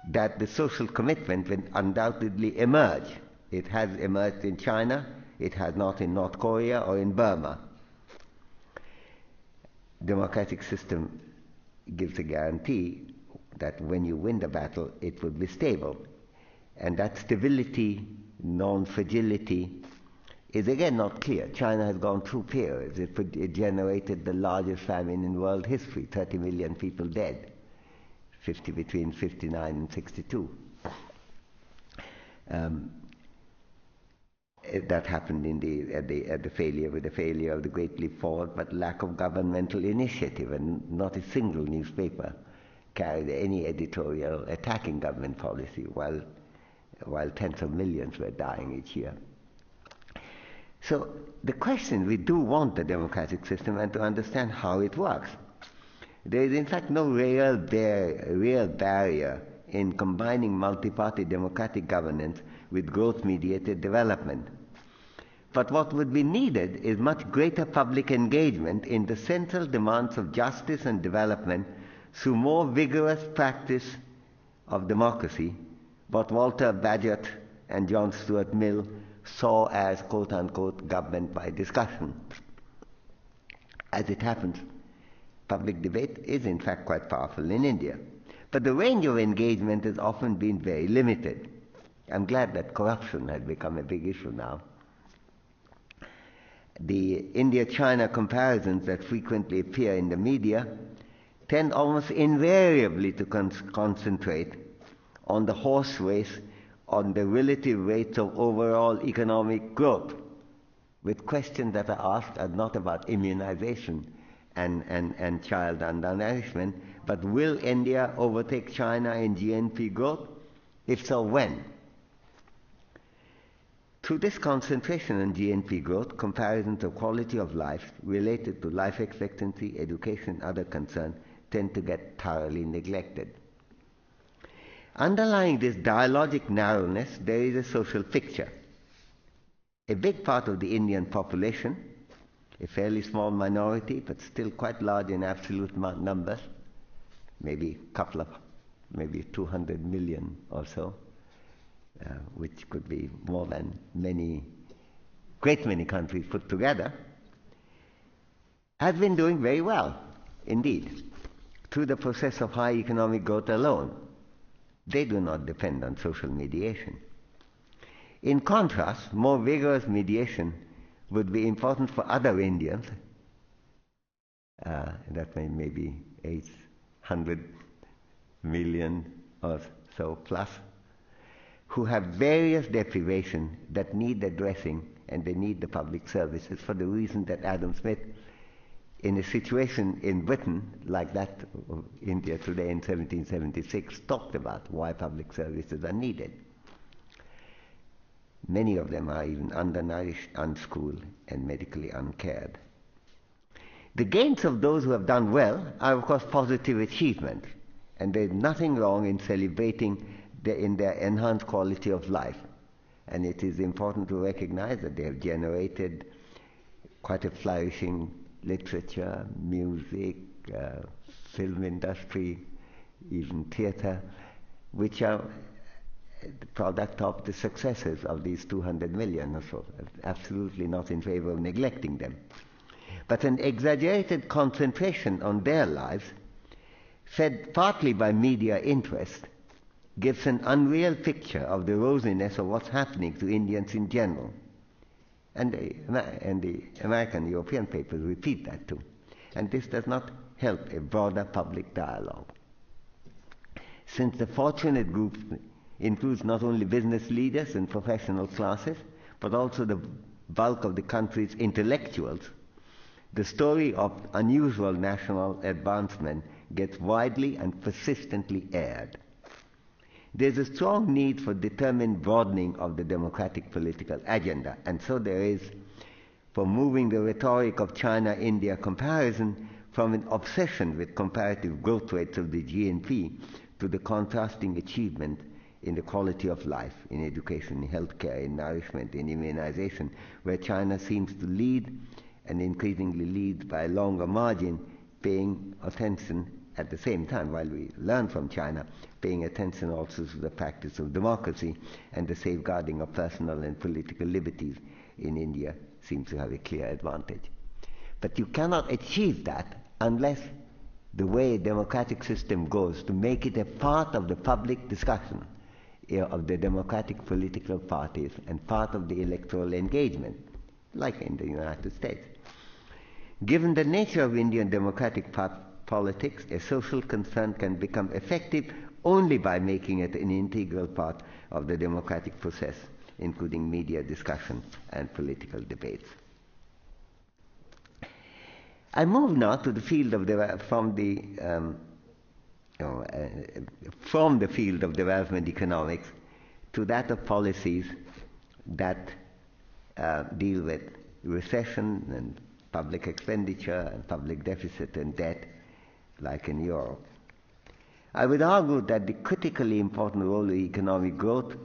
that the social commitment will undoubtedly emerge. It has emerged in China, it has not in North Korea or in Burma. Democratic system gives a guarantee that when you win the battle, it will be stable. And that stability, non-fragility, is again not clear. China has gone through periods. It generated the largest famine in world history, 30 million people dead, between 59 and 62. that happened at the failure of the Great Leap Forward, but lack of governmental initiative, and not a single newspaper carried any editorial attacking government policy, while tens of millions were dying each year. So the question, we do want a democratic system and to understand how it works. There is in fact no real barrier in combining multi-party democratic governance with growth-mediated development. But what would be needed is much greater public engagement in the central demands of justice and development through more vigorous practice of democracy, what Walter Bagehot and John Stuart Mill saw as quote-unquote government by discussion. As it happens, public debate is in fact quite powerful in India. But the range of engagement has often been very limited. I'm glad that corruption has become a big issue now. The India-China comparisons that frequently appear in the media tend almost invariably to concentrate on the horse race on the relative rates of overall economic growth, with questions that are asked are not about immunization and child undernourishment, but will India overtake China in GNP growth? If so, when? Through this concentration on GNP growth, comparisons of quality of life related to life expectancy, education, and other concerns tend to get thoroughly neglected. Underlying this dialogic narrowness, there is a social picture. A big part of the Indian population, a fairly small minority, but still quite large in absolute numbers, maybe 200 million or so, which could be more than great many countries put together, has been doing very well, indeed, through the process of high economic growth alone. They do not depend on social mediation. In contrast, more vigorous mediation would be important for other Indians, that may be 800 million or so plus, who have various deprivations that need addressing, and they need the public services for the reason that Adam Smith, in a situation in Britain like that of India today in 1776, talked about why public services are needed. Many of them are even undernourished, unschooled, and medically uncared. The gains of those who have done well are, of course, positive achievements, and there is nothing wrong in celebrating in their enhanced quality of life. And it is important to recognize that they have generated quite a flourishing literature, music, film industry, even theatre, which are the product of the successes of these 200 million or so. Absolutely not in favor of neglecting them. But an exaggerated concentration on their lives, fed partly by media interest, gives an unreal picture of the rosiness of what's happening to Indians in general. And the American, European papers repeat that too. And this does not help a broader public dialogue. Since the fortunate group includes not only business leaders and professional classes, but also the bulk of the country's intellectuals, the story of unusual national advancement gets widely and persistently aired. There's a strong need for determined broadening of the democratic political agenda, and so there is for moving the rhetoric of China-India comparison from an obsession with comparative growth rates of the GNP to the contrasting achievement in the quality of life, in education, in healthcare, in nourishment, in immunization, where China seems to lead and increasingly leads by a longer margin, paying attention at the same time, while we learn from China, paying attention also to the practice of democracy and the safeguarding of personal and political liberties in India seems to have a clear advantage. But you cannot achieve that unless the way a democratic system goes to make it a part of the public discussion of the democratic political parties and part of the electoral engagement, like in the United States. Given the nature of Indian democratic politics, a social concern can become effective only by making it an integral part of the democratic process. including media discussion and political debates. I move now to the field of from the field of development economics to that of policies that deal with recession and public expenditure and public deficit and debt, like in Europe. I would argue that the critically important role of economic growth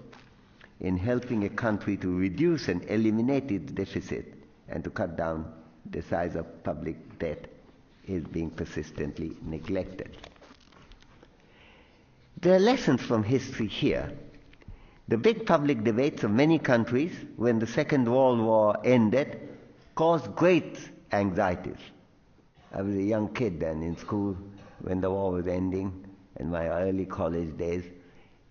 in helping a country to reduce and eliminate its deficit and to cut down the size of public debt is being persistently neglected. There are lessons from history here. The big public debates of many countries when the Second World War ended caused great anxieties. I was a young kid then in school when the war was ending, in my early college days.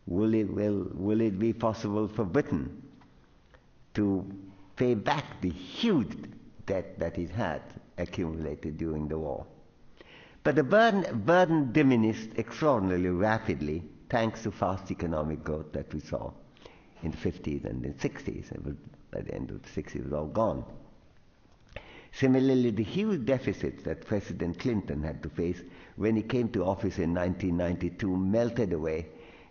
Will it be possible for Britain to pay back the huge debt that it had accumulated during the war? But the burden diminished extraordinarily rapidly thanks to fast economic growth that we saw in the 50s and the 60s. By the end of the 60s, it was all gone. Similarly, the huge deficits that President Clinton had to face when he came to office in 1992 melted away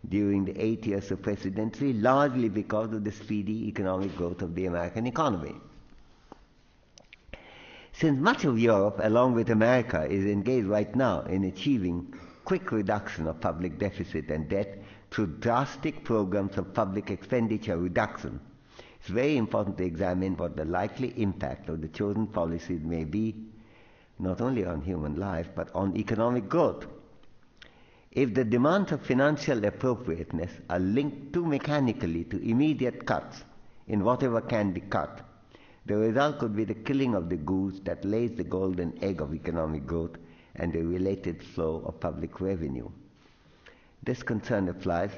during the 8 years of presidency, largely because of the speedy economic growth of the American economy. Since much of Europe, along with America, is engaged right now in achieving quick reduction of public deficit and debt through drastic programs of public expenditure reduction, it's very important to examine what the likely impact of the chosen policies may be, not only on human life, but on economic growth. If the demands of financial appropriateness are linked too mechanically to immediate cuts in whatever can be cut, the result could be the killing of the goose that lays the golden egg of economic growth and the related flow of public revenue. This concern applies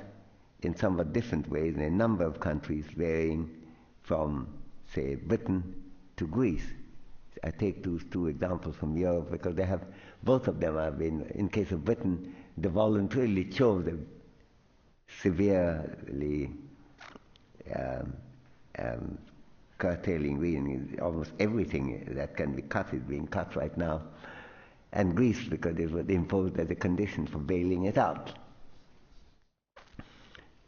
in somewhat different ways in a number of countries, varying from, say, Britain to Greece. I take those two examples from Europe because they have, both of them have been, in case of Britain, they voluntarily chose a severely curtailing reading. Almost everything that can be cut is being cut right now. And Greece, because it was imposed as a condition for bailing it out.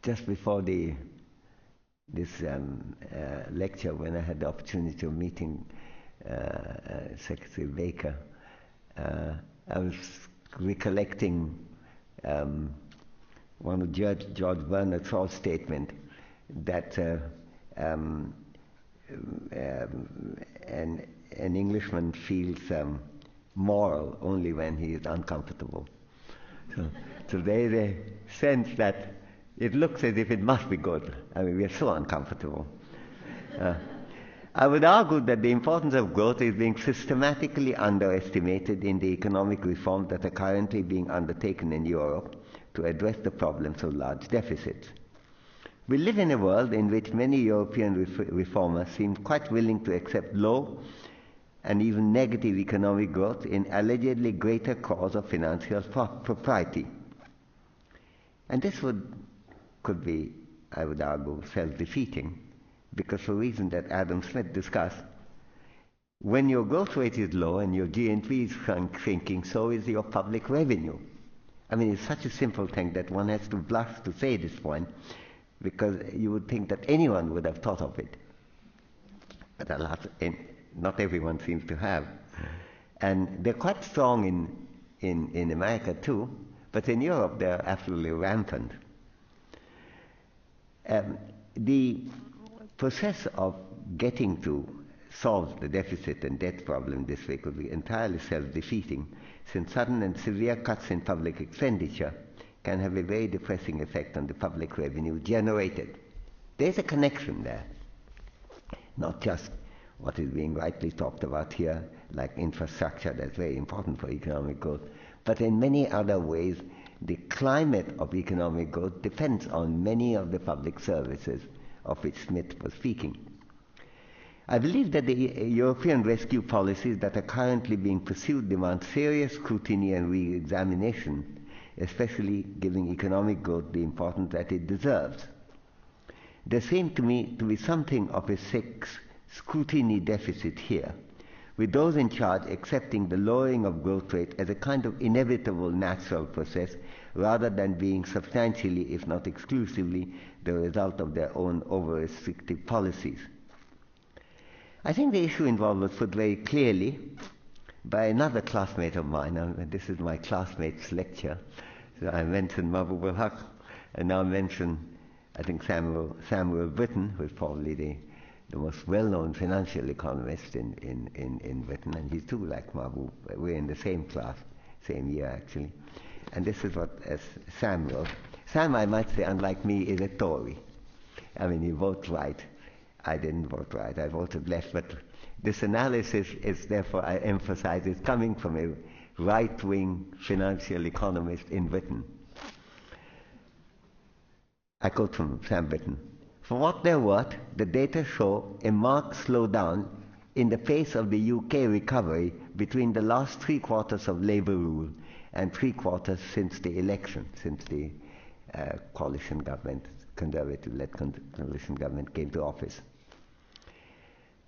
Just before this lecture, when I had the opportunity of meeting Secretary Baker, I was recollecting one of George Bernard Shaw's statement that an Englishman feels moral only when he is uncomfortable. So there is a sense that it looks as if it must be good. I mean, we are so uncomfortable. I would argue that the importance of growth is being systematically underestimated in the economic reforms that are currently being undertaken in Europe to address the problems of large deficits. We live in a world in which many European reformers seem quite willing to accept low and even negative economic growth in allegedly greater cause of financial propriety. And this could be, I would argue, self-defeating, because for reasons that Adam Smith discussed, when your growth rate is low and your GNP is shrinking, so is your public revenue. I mean, it's such a simple thing that one has to blush to say this point, because you would think that anyone would have thought of it. But not everyone seems to have. And they're quite strong in America too, but in Europe they're absolutely rampant. The process of getting to solve the deficit and debt problem this way could be entirely self-defeating, since sudden and severe cuts in public expenditure can have a very depressing effect on the public revenue generated. There's a connection there, not just what is being rightly talked about here, like infrastructure, that's very important for economic growth, but in many other ways, the climate of economic growth depends on many of the public services of which Smith was speaking. I believe that the European rescue policies that are currently being pursued demand serious scrutiny and re-examination, especially giving economic growth the importance that it deserves. there seemed to me to be something of a scrutiny deficit here, with those in charge accepting the lowering of growth rate as a kind of inevitable natural process rather than being substantially, if not exclusively, the result of their own over-restrictive policies. I think the issue involved was put very clearly by another classmate of mine, and this is my classmate's lecture. So I mentioned Mahbub al-Haq, and now mention, I think, Samuel Britton, who is probably the most well-known financial economist in Britain, and he's too like Mahbub. We're in the same class, same year actually. And this is what, as Sam, I might say, unlike me, is a Tory. I mean, he votes right. I didn't vote right, I voted left, but this analysis is, therefore, I emphasize, is coming from a right-wing financial economist in Britain. I quote from Sam Britton. For what they're worth, the data show a marked slowdown in the pace of the UK recovery between the last 3 quarters of Labour rule and 3 quarters since the election, since the coalition government, conservative-led coalition government came to office.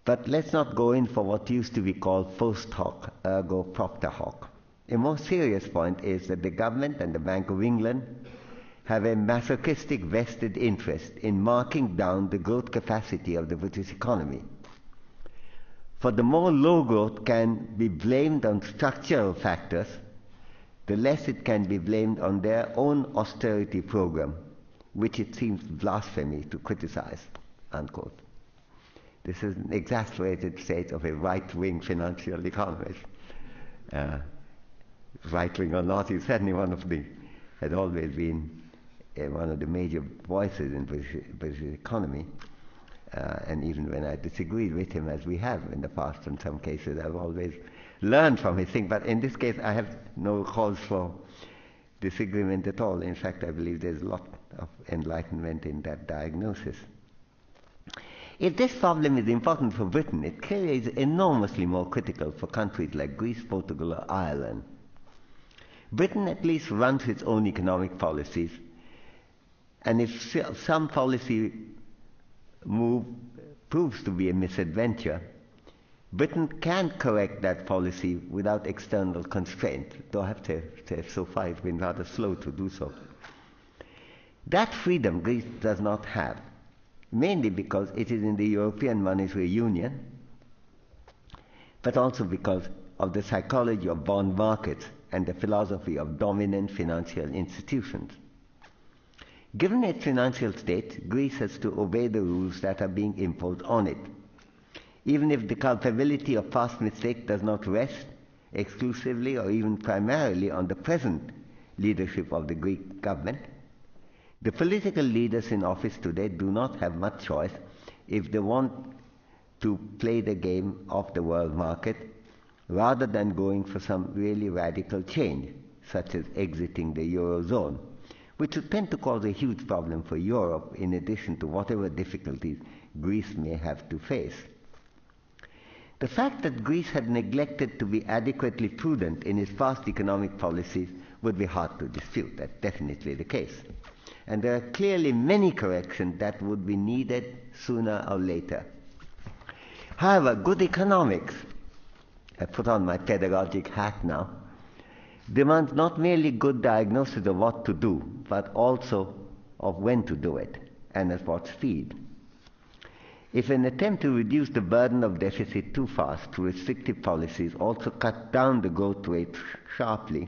But let's not go in for what used to be called post hoc, ergo propter hoc. A more serious point is that the government and the Bank of England have a masochistic vested interest in marking down the growth capacity of the British economy. For the more low growth can be blamed on structural factors, the less it can be blamed on their own austerity program, which it seems blasphemy to criticize, unquote. This is an exasperated state of a right-wing financial economist. Right-wing or not, he's certainly had always been one of the major voices in British economy. And even when I disagreed with him, as we have in the past in some cases, I've always learned from his thing. But in this case, I have no cause for disagreement at all. In fact, I believe there's a lot of enlightenment in that diagnosis. If this problem is important for Britain, it clearly is enormously more critical for countries like Greece, Portugal, or Ireland. Britain at least runs its own economic policies, and if some policy move proves to be a misadventure, Britain can correct that policy without external constraint, though I have to say so far it's been rather slow to do so. That freedom Greece does not have, mainly because it is in the European Monetary Union, but also because of the psychology of bond markets and the philosophy of dominant financial institutions. Given its financial state, Greece has to obey the rules that are being imposed on it. Even if the culpability of past mistakes does not rest exclusively or even primarily on the present leadership of the Greek government, the political leaders in office today do not have much choice if they want to play the game of the world market rather than going for some really radical change, such as exiting the Eurozone, which would tend to cause a huge problem for Europe in addition to whatever difficulties Greece may have to face. The fact that Greece had neglected to be adequately prudent in its past economic policies would be hard to dispute. That's definitely the case. And there are clearly many corrections that would be needed sooner or later. However, good economics, I put on my pedagogic hat now, demands not merely good diagnosis of what to do, but also of when to do it, and at what speed. If an attempt to reduce the burden of deficit too fast through restrictive policies also cut down the growth rate sharply,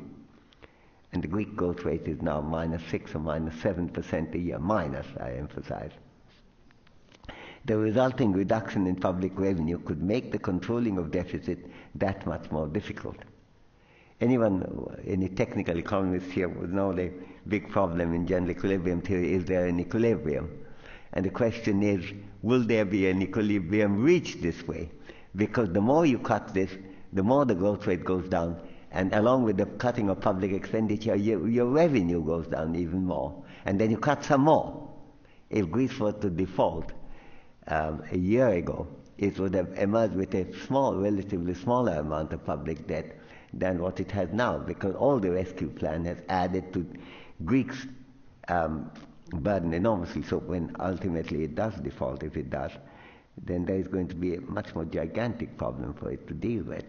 and the Greek growth rate is now -6 or -7% a year, minus, I emphasize, the resulting reduction in public revenue could make the controlling of deficit that much more difficult. Any technical economist here would know the big problem in general equilibrium theory: is there an equilibrium? And the question is, will there be an equilibrium reached this way? Because the more you cut this, the more the growth rate goes down, and along with the cutting of public expenditure, your revenue goes down even more. And then you cut some more. If Greece were to default a year ago, it would have emerged with a relatively smaller amount of public debt than what it has now, because all the rescue plan has added to Greeks' burden enormously. So when ultimately it does default, if it does, then there is going to be a much more gigantic problem for it to deal with.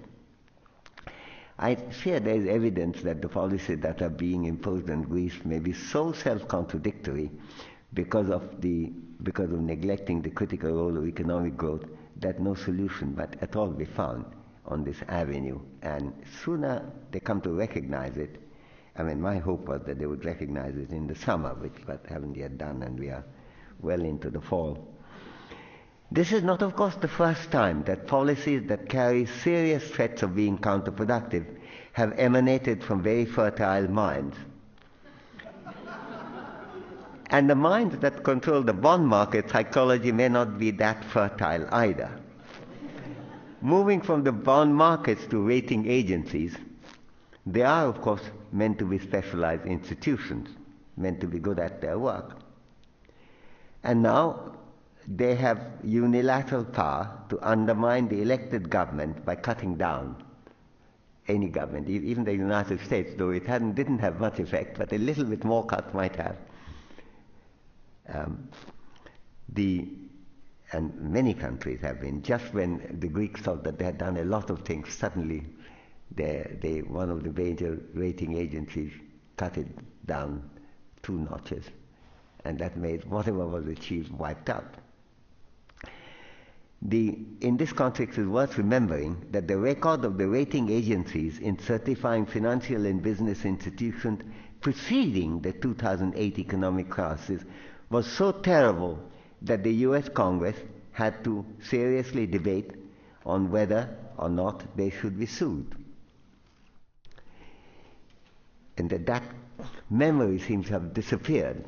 I fear there is evidence that the policies that are being imposed on Greece may be so self-contradictory because of neglecting the critical role of economic growth that no solution might at all be found on this avenue. And sooner they come to recognize it, I mean, my hope was that they would recognize it in the summer, which they haven't yet done, and we are well into the fall. This is not, of course, the first time that policies that carry serious threats of being counterproductive have emanated from very fertile minds. And the minds that control the bond market psychology may not be that fertile either. Moving from the bond markets to rating agencies, they are, of course, meant to be specialized institutions, meant to be good at their work. And now they have unilateral power to undermine the elected government by cutting down any government, even the United States, though it didn't have much effect, but a little bit more cut might have. And many countries have been. Just when the Greeks thought that they had done a lot of things, suddenly one of the major rating agencies cut it down 2 notches, and that made whatever was achieved wiped out. In this context, it's worth remembering that the record of the rating agencies in certifying financial and business institutions preceding the 2008 economic crisis was so terrible that the US Congress had to seriously debate on whether or not they should be sued. And that memory seems to have disappeared.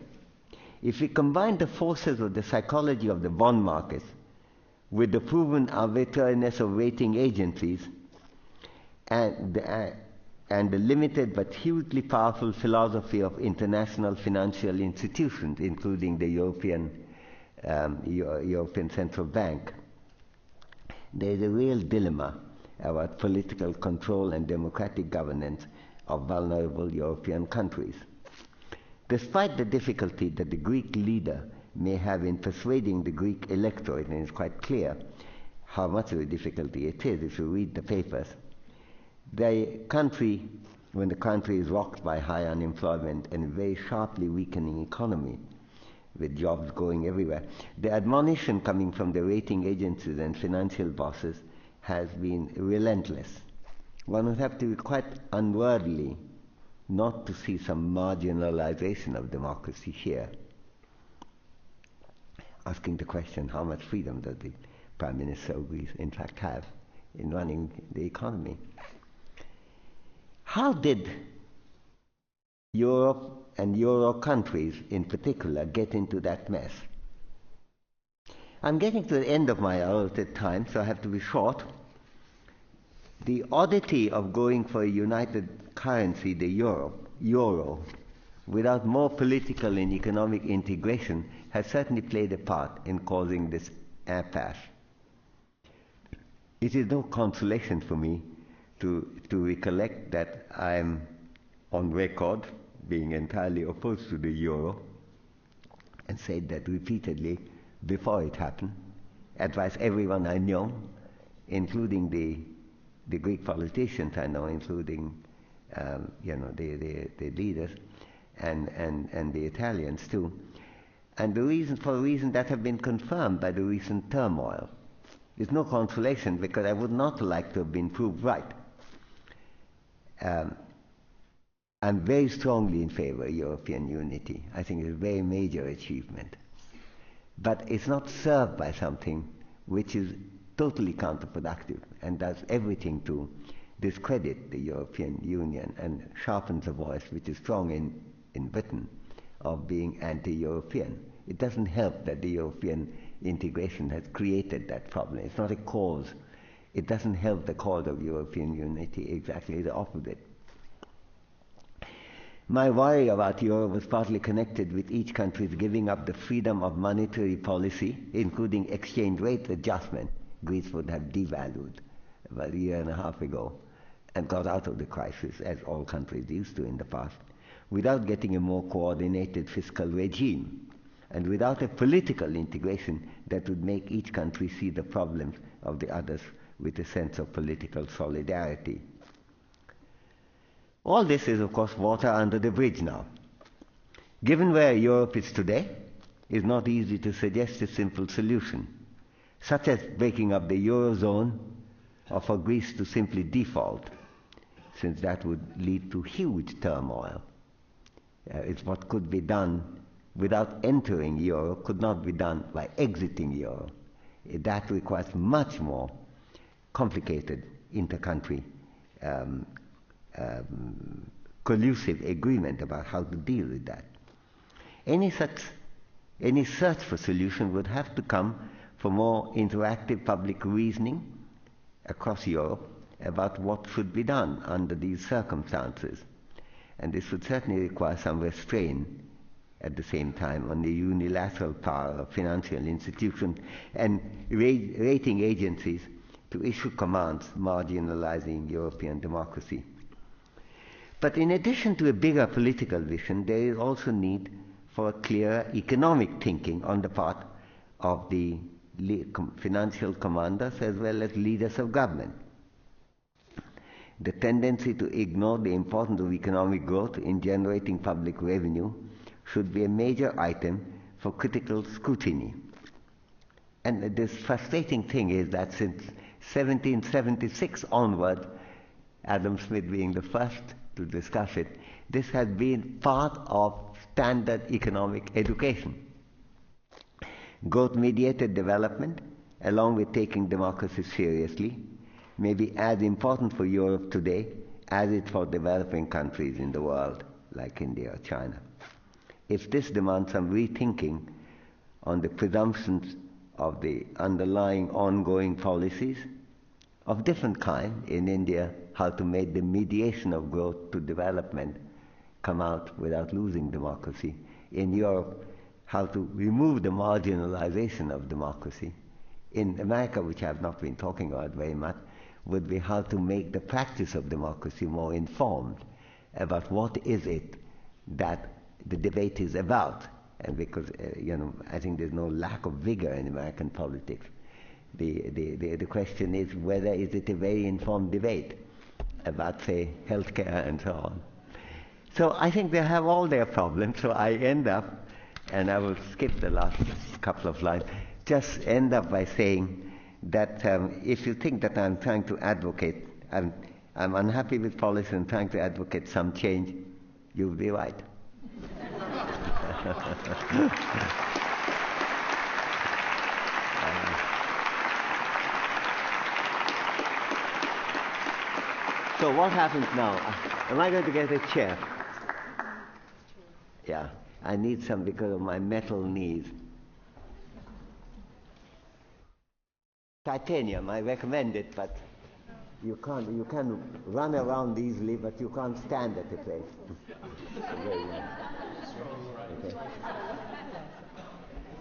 If we combine the forces of the psychology of the bond markets with the proven arbitrariness of rating agencies and the limited but hugely powerful philosophy of international financial institutions, including the European Central Bank, there is a real dilemma about political control and democratic governance of vulnerable European countries. Despite the difficulty that the Greek leader may have in persuading the Greek electorate, and it's quite clear how much of a difficulty it is if you read the papers, when the country is rocked by high unemployment and a very sharply weakening economy, with jobs going everywhere, the admonition coming from the rating agencies and financial bosses has been relentless. One would have to be quite unworldly not to see some marginalization of democracy here. Asking the question, how much freedom does the Prime Minister of Greece in fact have in running the economy? How did Europe and Euro countries in particular get into that mess? I'm getting to the end of my allotted time, so I have to be short. The oddity of going for a united currency, the euro, without more political and economic integration, has certainly played a part in causing this impasse. It is no consolation for me to recollect that I am on record being entirely opposed to the euro, and said that repeatedly before it happened, advised everyone I know, including the Greek politicians I know, including the leaders, and the Italians too, and for a reason that have been confirmed by the recent turmoil. It's no consolation because I would not like to have been proved right. I'm very strongly in favor of European unity. I think it's a very major achievement. But it's not served by something which is totally counterproductive and does everything to discredit the European Union and sharpens a voice which is strong in Britain of being anti-European. It doesn't help that the European integration has created that problem. It's not a cause. It doesn't help the cause of European unity, exactly the opposite. My worry about Europe was partly connected with each country's giving up the freedom of monetary policy, including exchange rate adjustment. Greece would have devalued about a year and a half ago and got out of the crisis, as all countries used to in the past, without getting a more coordinated fiscal regime, and without a political integration that would make each country see the problems of the others with a sense of political solidarity. All this is, of course, water under the bridge now. Given where Europe is today, it's not easy to suggest a simple solution, such as breaking up the Eurozone or for Greece to simply default, since that would lead to huge turmoil. It's what could be done without entering Euro, could not be done by exiting Euro. That requires much more complicated inter-country collusive agreement about how to deal with that. Any search for solution would have to come from more interactive public reasoning across Europe about what should be done under these circumstances. And this would certainly require some restraint at the same time on the unilateral power of financial institutions and rating agencies to issue commands marginalizing European democracy. But in addition to a bigger political vision, there is also need for a clearer economic thinking on the part of the financial commanders as well as leaders of government. The tendency to ignore the importance of economic growth in generating public revenue should be a major item for critical scrutiny. And this frustrating thing is that since 1776 onward, Adam Smith being the first to discuss it, this has been part of standard economic education. Growth-mediated development, along with taking democracy seriously, may be as important for Europe today as it for developing countries in the world, like India or China. If this demands some rethinking on the presumptions of the underlying ongoing policies of different kind, in India, how to make the mediation of growth to development come out without losing democracy. In Europe, how to remove the marginalization of democracy. In America, which I have not been talking about very much, would be how to make the practice of democracy more informed about what is it that the debate is about. And because, I think there's no lack of vigor in American politics. The question is whether is it a very informed debate about, say, healthcare and so on. So I think they have all their problems, so I end up, and I will skip the last couple of lines, just end up by saying that if you think that I'm trying to advocate, I'm unhappy with policy and trying to advocate some change, you'll be right. So what happens now? Am I going to get a chair? Yeah, I need some because of my metal knees. Titanium, I recommend it, but you can run around easily, but you can't stand at the place. Okay.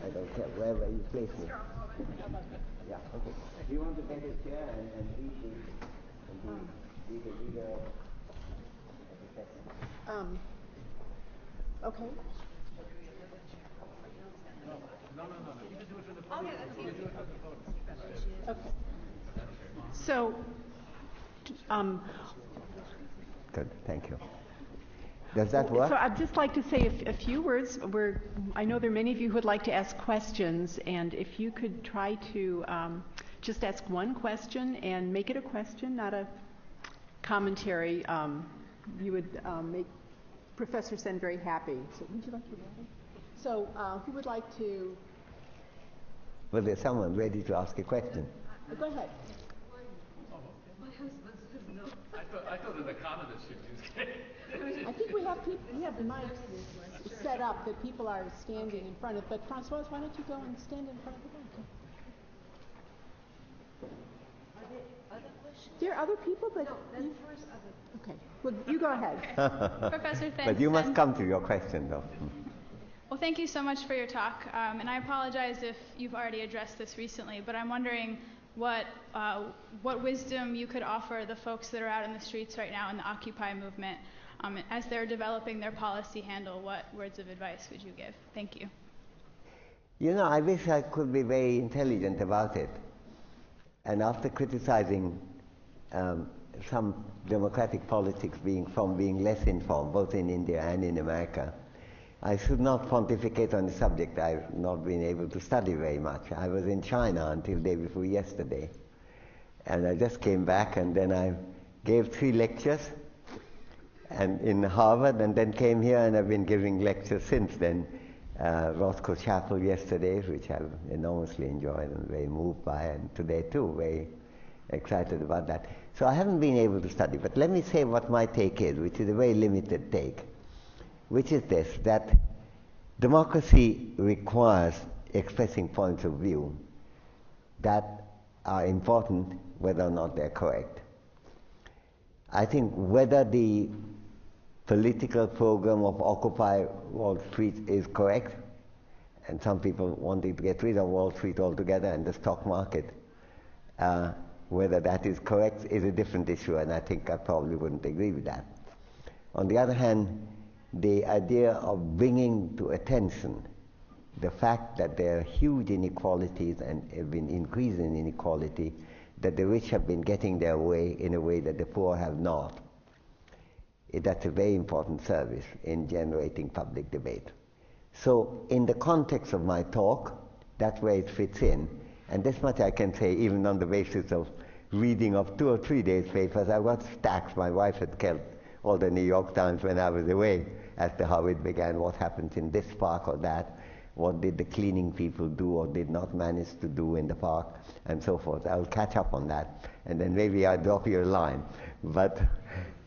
I don't care, wherever you place me. Yeah, okay. Do you want to get a chair and be the leader of the session? Okay. No. You can do it from the podium. Oh, yeah, that's easy. Okay. So, Good, thank you. Does that work? So I'd just like to say a few words. I know there are many of you who would like to ask questions, and if you could try to just ask one question and make it a question, not a commentary, you would make Professor Sen very happy. So would you like to ready? So who would like to? Well, there's someone ready to ask a question. Go ahead. My husband says no. I thought an economist should use it. I think we have the mics set up that people are standing in front of. But Françoise, why don't you go and stand in front of the mic? Are there other questions? There are other people, but No, then first other. Okay. Well, you go ahead. Professor Sen. But you must come to your question, though. Well, thank you so much for your talk. And I apologize if you've already addressed this recently, but I'm wondering, what wisdom you could offer the folks that are out in the streets right now in the Occupy movement as they're developing their policy handle. What words of advice would you give? Thank you. You know, I wish I could be very intelligent about it. And after criticizing some democratic politics being less informed, both in India and in America, I should not pontificate on the subject. I've not been able to study very much. I was in China until day before yesterday. And I just came back, and then I gave 3 lectures and in Harvard, and then came here, and I've been giving lectures since then. Roscoe Chapel yesterday, which I've enormously enjoyed and very moved by, and today too, very excited about that. So I haven't been able to study, but let me say what my take is, which is a very limited take, which is this, that democracy requires expressing points of view that are important whether or not they're correct. I think whether the political program of Occupy Wall Street is correct, and some people wanting to get rid of Wall Street altogether and the stock market, whether that is correct is a different issue, and I think I probably wouldn't agree with that. On the other hand, the idea of bringing to attention the fact that there are huge inequalities and have been increasing inequality, that the rich have been getting their way in a way that the poor have not. That's a very important service in generating public debate. So in the context of my talk, that's where it fits in. And this much I can say, even on the basis of reading of 2 or 3 days papers. I got stacks. My wife had kept all the New York Times when I was away as to how it began, what happens in this park or that, what did the cleaning people do or did not manage to do in the park, and so forth. I'll catch up on that, and then maybe I'll drop you a line. But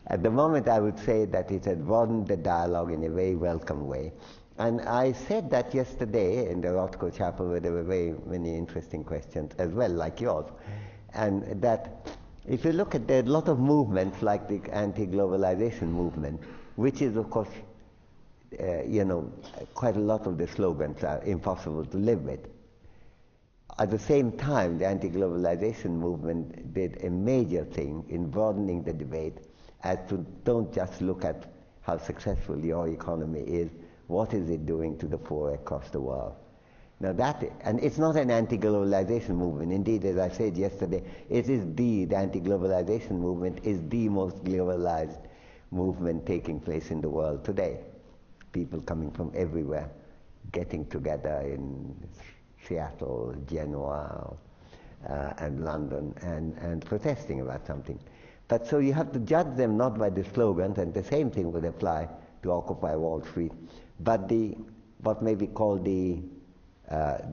at the moment, I would say that it had broadened the dialogue in a very welcome way. And I said that yesterday in the Rothko Chapel, where there were very many interesting questions as well, like yours. And that if you look at, there are a lot of movements like the anti-globalization movement, which is, of course, quite a lot of the slogans are impossible to live with. At the same time, the anti-globalization movement did a major thing in broadening the debate as to don't just look at how successful your economy is, what is it doing to the poor across the world. Now and it's not an anti-globalization movement. Indeed, as I said yesterday, the anti-globalization movement is the most globalized movement taking place in the world today. People coming from everywhere, getting together in Seattle, Genoa, and London, and protesting about something. But so you have to judge them not by the slogans, and the same thing would apply to Occupy Wall Street, but what may be called the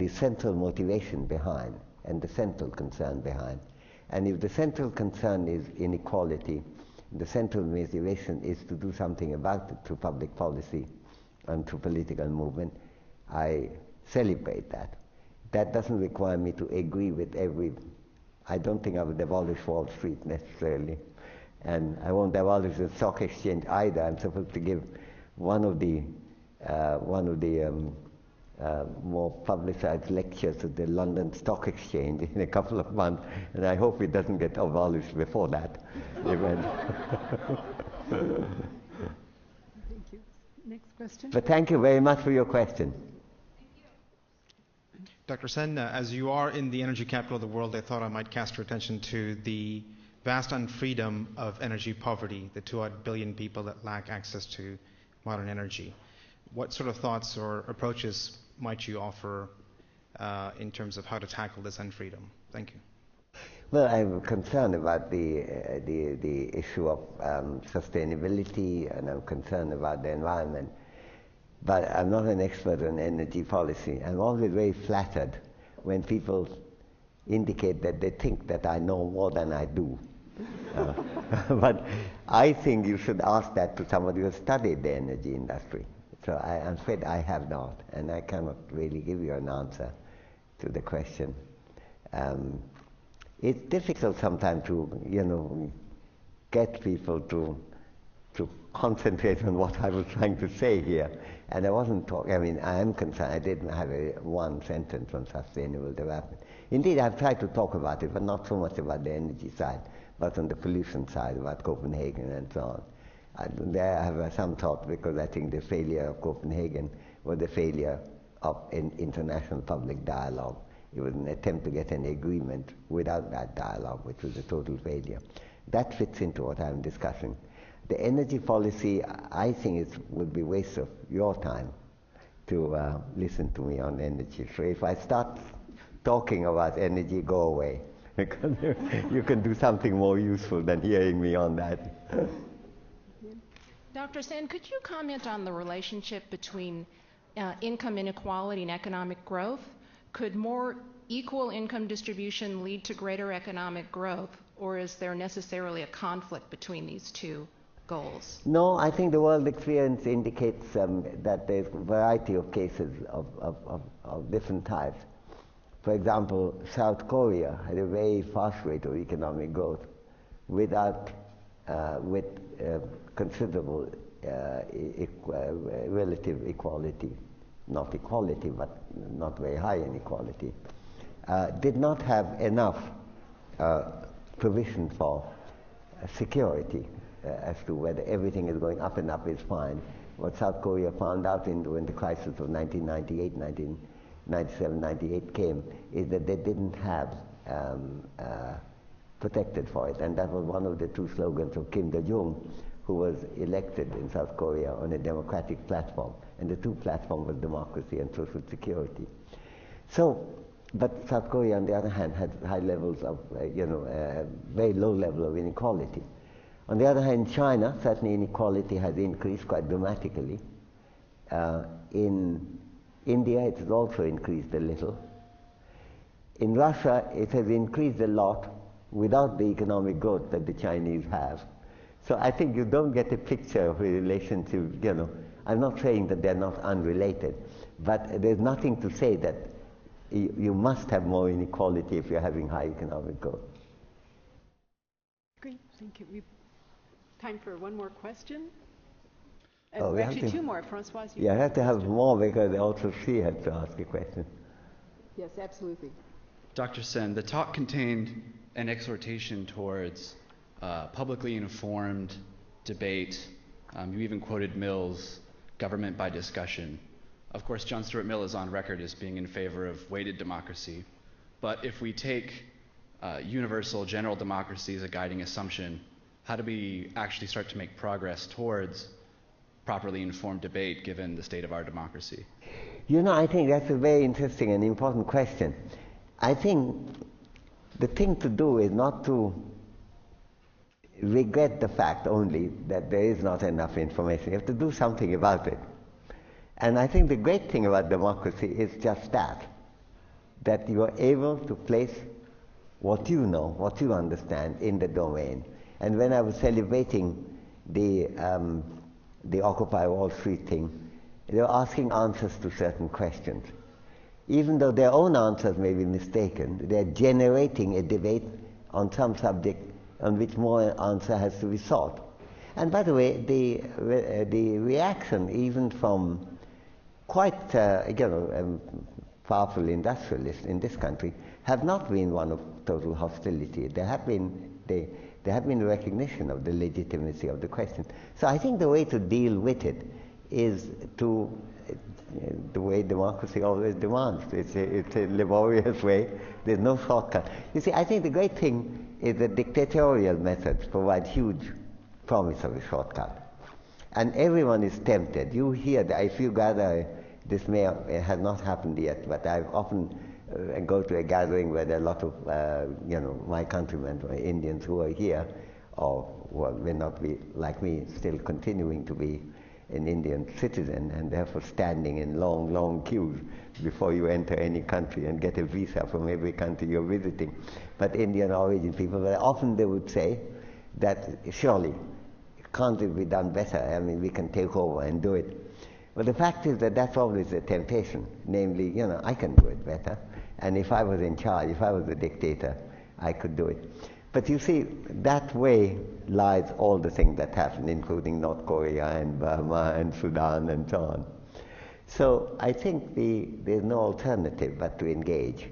central motivation behind, and the central concern behind. And if the central concern is inequality, the central motivation is to do something about it through public policy and through political movement, I celebrate that. That doesn't require me to agree with I don't think I would abolish Wall Street necessarily, and I won't abolish the stock exchange either. I'm supposed to give one of the more publicized lectures at the London Stock Exchange in a couple of months, and I hope it doesn't get abolished before that event. Thank you. Next question. But thank you very much for your question. Dr. Sen, as you are in the energy capital of the world, I thought I might cast your attention to the vast unfreedom of energy poverty, the 2 billion people that lack access to modern energy. What sort of thoughts or approaches might you offer in terms of how to tackle this unfreedom? Thank you. Well, I'm concerned about the issue of sustainability, and I'm concerned about the environment. But I'm not an expert on energy policy. I'm always very flattered when people indicate that they think that I know more than I do. But I think you should ask that to somebody who has studied the energy industry. So I'm afraid I have not, and I cannot really give you an answer to the question. It's difficult sometimes to, get people to concentrate on what I was trying to say here. And I wasn't talking, I am concerned, I didn't have one sentence on sustainable development. Indeed, I've tried to talk about it, but not so much about the energy side, but on the pollution side, about Copenhagen and so on. There I have some thought, because I think the failure of Copenhagen was the failure of an international public dialogue. It was an attempt to get an agreement without that dialogue, which was a total failure. That fits into what I'm discussing. The energy policy, I think it would be a waste of your time to listen to me on energy. So if I start talking about energy, go away, because you can do something more useful than hearing me on that. Dr. Sen, could you comment on the relationship between income inequality and economic growth? Could more equal income distribution lead to greater economic growth, or is there necessarily a conflict between these two goals? No, I think the world experience indicates that there's a variety of cases of different types. For example, South Korea had a very fast rate of economic growth with considerable relative equality, not equality, but not very high inequality. Did not have enough provision for security as to whether everything is going up and up is fine. What South Korea found out when the crisis of 1998, 1997, 98 came, is that they didn't have protected for it. And that was one of the two slogans of Kim Dae-jung, who was elected in South Korea on a democratic platform. And the two platforms were democracy and social security. So, but South Korea, on the other hand, had high levels of, very low level of inequality. On the other hand, China, certainly inequality has increased quite dramatically. In India, it has also increased a little. In Russia, it has increased a lot without the economic growth that the Chinese have. So I think you don't get a picture of a relationship, I'm not saying that they're not unrelated, but there's nothing to say that you must have more inequality if you're having high economic growth. Great, thank you. We've time for one more question. Actually, two more. Françoise, I have to have more, because also she had to ask a question. Yes, absolutely. Dr. Sen, the talk contained an exhortation towards publicly informed debate. You even quoted Mill's government by discussion. Of course, John Stuart Mill is on record as being in favor of weighted democracy. But if we take universal general democracy as a guiding assumption, how do we actually start to make progress towards properly informed debate given the state of our democracy? I think that's a very interesting and important question. I think the thing to do is not to regret the fact only that there is not enough information. You have to do something about it. And I think the great thing about democracy is just that you are able to place what you know, what you understand in the domain. And when I was celebrating the Occupy Wall Street thing, they were asking answers to certain questions. Even though their own answers may be mistaken, they're generating a debate on some subject on which more answer has to be sought. And by the way, the reaction even from quite powerful industrialists in this country have not been one of total hostility. There have been recognition of the legitimacy of the question. So I think the way to deal with it is the way democracy always demands. It's a laborious way. There's no shortcut. You see, I think the great thing is that dictatorial methods provide huge promise of a shortcut. And everyone is tempted. You hear that, if you gather, it has not happened yet, but I've often go to a gathering where there are a lot of, my countrymen or Indians who are here, or may not be, like me, still continuing to be an Indian citizen, and therefore standing in long, long queues before you enter any country and get a visa from every country you're visiting. But Indian origin people, very often they would say that surely, can't it be done better? I mean, we can take over and do it. But the fact is that that's always a temptation. Namely, I can do it better. And if I was in charge, if I was a dictator, I could do it. But you see, that way lies all the things that happen, including North Korea and Burma and Sudan and so on. So I think there's no alternative but to engage.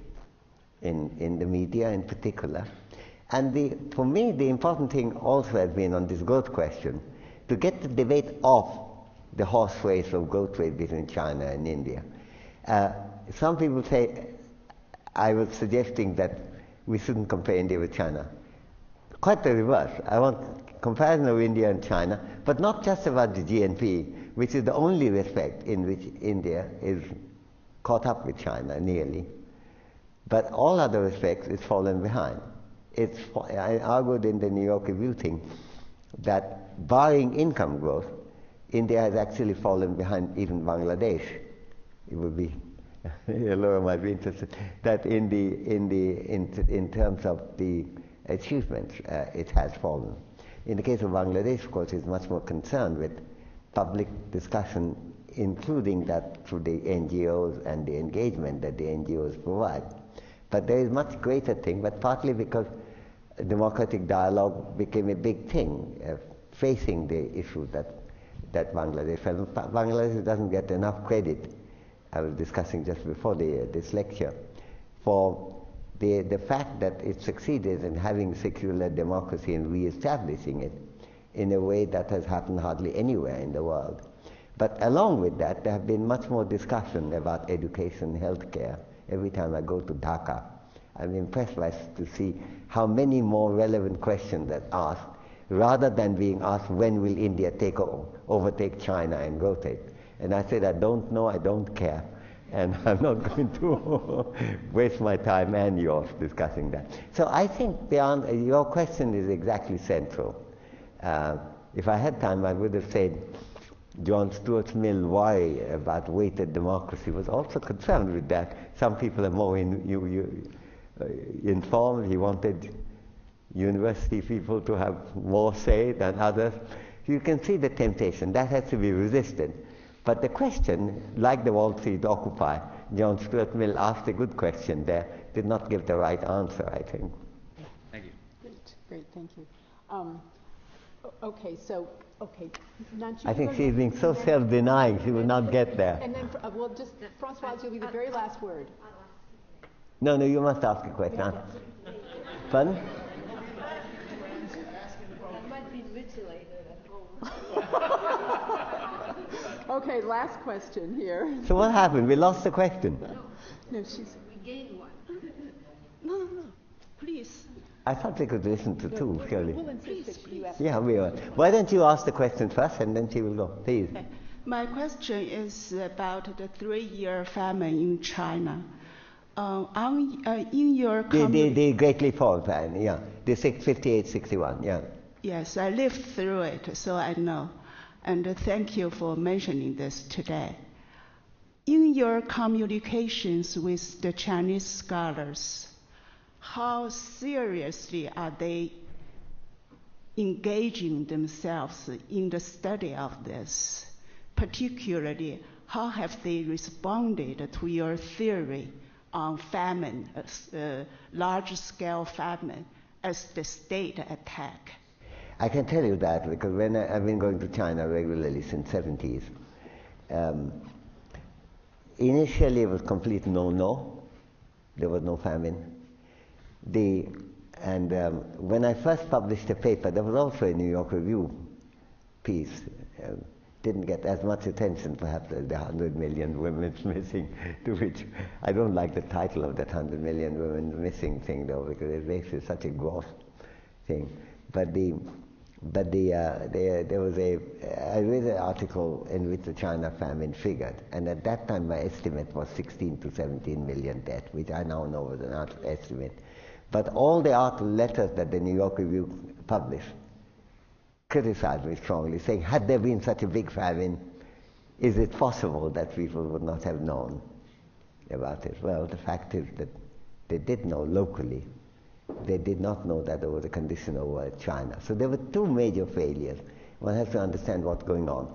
in the media in particular. And for me, the important thing also has been on this growth question, to get the debate off the horse race of growth rate between China and India. Some people say I was suggesting that we shouldn't compare India with China. Quite the reverse. I want comparison of India and China, but not just about the GNP, which is the only respect in which India is caught up with China nearly. But all other respects, it's fallen behind. I argued in the New York Review thing that barring income growth, India has actually fallen behind even Bangladesh. It would be, Laura might be interested, that in terms of the achievements, it has fallen. In the case of Bangladesh, of course, it's much more concerned with public discussion, including that through the NGOs and the engagement that the NGOs provide. But there is much greater thing, but partly because democratic dialogue became a big thing, facing the issue that Bangladesh has. Bangladesh doesn't get enough credit. I was discussing just before this lecture, for the fact that it succeeded in having secular democracy and re-establishing it in a way that has happened hardly anywhere in the world. But along with that, there have been much more discussion about education, healthcare. Every time I go to Dhaka, I'm impressed to see how many more relevant questions are asked, rather than being asked, when will India overtake China and rotate? And I said, I don't know, I don't care. And I'm not going to waste my time and yours discussing that. So I think your question is exactly central. If I had time, I would have said John Stuart Mill's worry about weighted democracy was also concerned with that. Some people are more informed. He wanted university people to have more say than others. You can see the temptation. That has to be resisted. But the question, like the Wall Street Occupy, John Stuart Mill asked a good question there, did not give the right answer, I think. Thank you. Great, thank you. Okay. I think she's being so self-denying, she will not get there. And then, Françoise, you'll be the very last word. No, you must ask a question. Pardon? That might be mutilated at home. Okay, last question here. So what happened? We lost the question. No, we gained one. No. Please. I thought we could listen to two, surely. We'll insist that you ask. Yeah, we will. Why don't you ask the question first, and then she will go. Please. Okay. My question is about the 3-year famine in China. In your the Great Leap Forward plan, yeah. The 58-61, yeah. Yes, I lived through it, so I know. And thank you for mentioning this today. In your communications with the Chinese scholars, how seriously are they engaging themselves in the study of this? Particularly, how have they responded to your theory on famine, large-scale famine, as the state attack? I can tell you that because when I've been going to China regularly since the 70s. Initially, it was complete no. There was no famine. When I first published a paper, there was also a New York Review piece. Didn't get as much attention perhaps as the 100 million women missing, to which I don't like the title of that 100 million women missing thing though, because it makes it such a gross thing. But there was I read an article in which the China famine figured, and at that time my estimate was 16 to 17 million dead, which I now know was an estimate. But all the letters that the New York Review published criticized me strongly, saying, had there been such a big famine, is it possible that people would not have known about it? Well, the fact is that they did know locally. They did not know that there was a condition over China. So there were two major failures. One has to understand what's going on.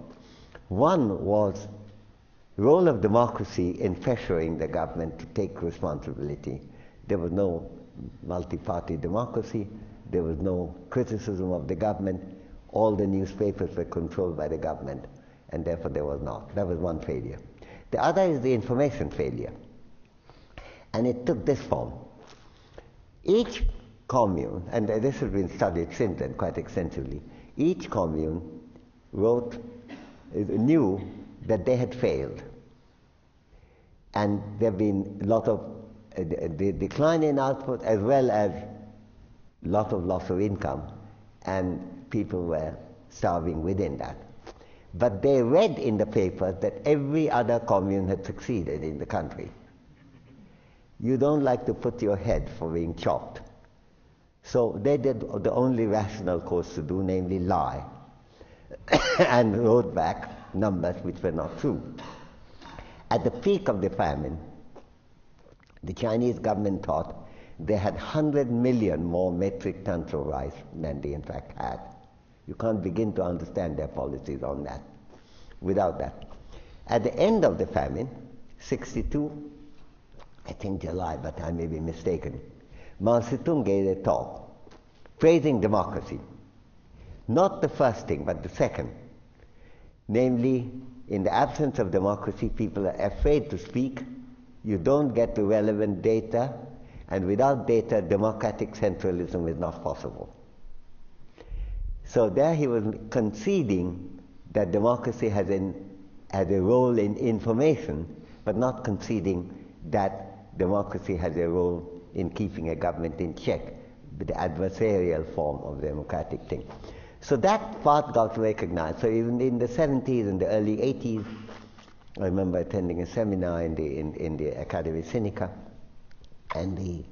One was the role of democracy in pressuring the government to take responsibility. There was no multi-party democracy. There was no criticism of the government. All the newspapers were controlled by the government, and therefore there was not. That was one failure. The other is the information failure. And it took this form. Each commune, and this has been studied since then quite extensively, each commune knew that they had failed. And there have been a lot of decline in output as well as a lot of loss of income, and people were starving within that. But they read in the paper that every other commune had succeeded in the country. You don't like to put your head for being chopped. So they did the only rational course to do, namely lie, and wrote back numbers which were not true. At the peak of the famine, the Chinese government thought they had 100 million more metric tons of rice than they in fact had. You can't begin to understand their policies on that without that. At the end of the famine, 62, I think July, but I may be mistaken, Mao Zedong gave a talk praising democracy. Not the first thing, but the second. Namely, in the absence of democracy, people are afraid to speak. You don't get the relevant data, and without data, democratic centralism is not possible. So there he was conceding that democracy has a role in information, but not conceding that democracy has a role in keeping a government in check, the adversarial form of democratic thing. So that part got recognized. So even in the 70s and the early 80s, I remember attending a seminar in the Academy Sinica, and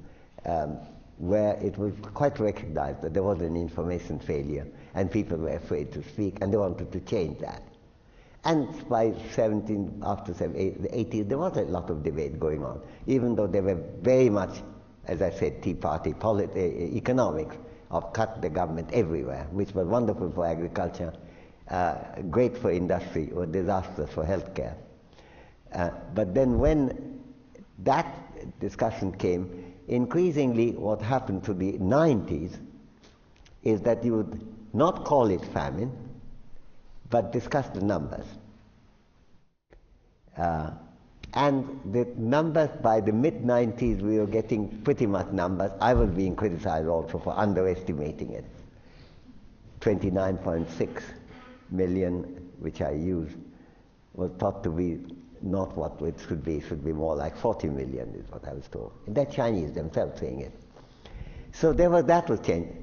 where it was quite recognized that there was an information failure, and people were afraid to speak, and they wanted to change that. And by after the 80s, there was a lot of debate going on, even though they were very much, as I said, Tea Party economics of cut the government everywhere, which was wonderful for agriculture, great for industry, or disastrous for healthcare. But then when that discussion came, increasingly what happened to the 90s is that you would not call it famine, but discuss the numbers. And the numbers, by the mid-90s, we were getting pretty much numbers. I was being criticized also for underestimating it. 29.6 million, which I used, was thought to be not what it should be. It should be more like 40 million, is what I was told. And the Chinese themselves saying it. So that was changed.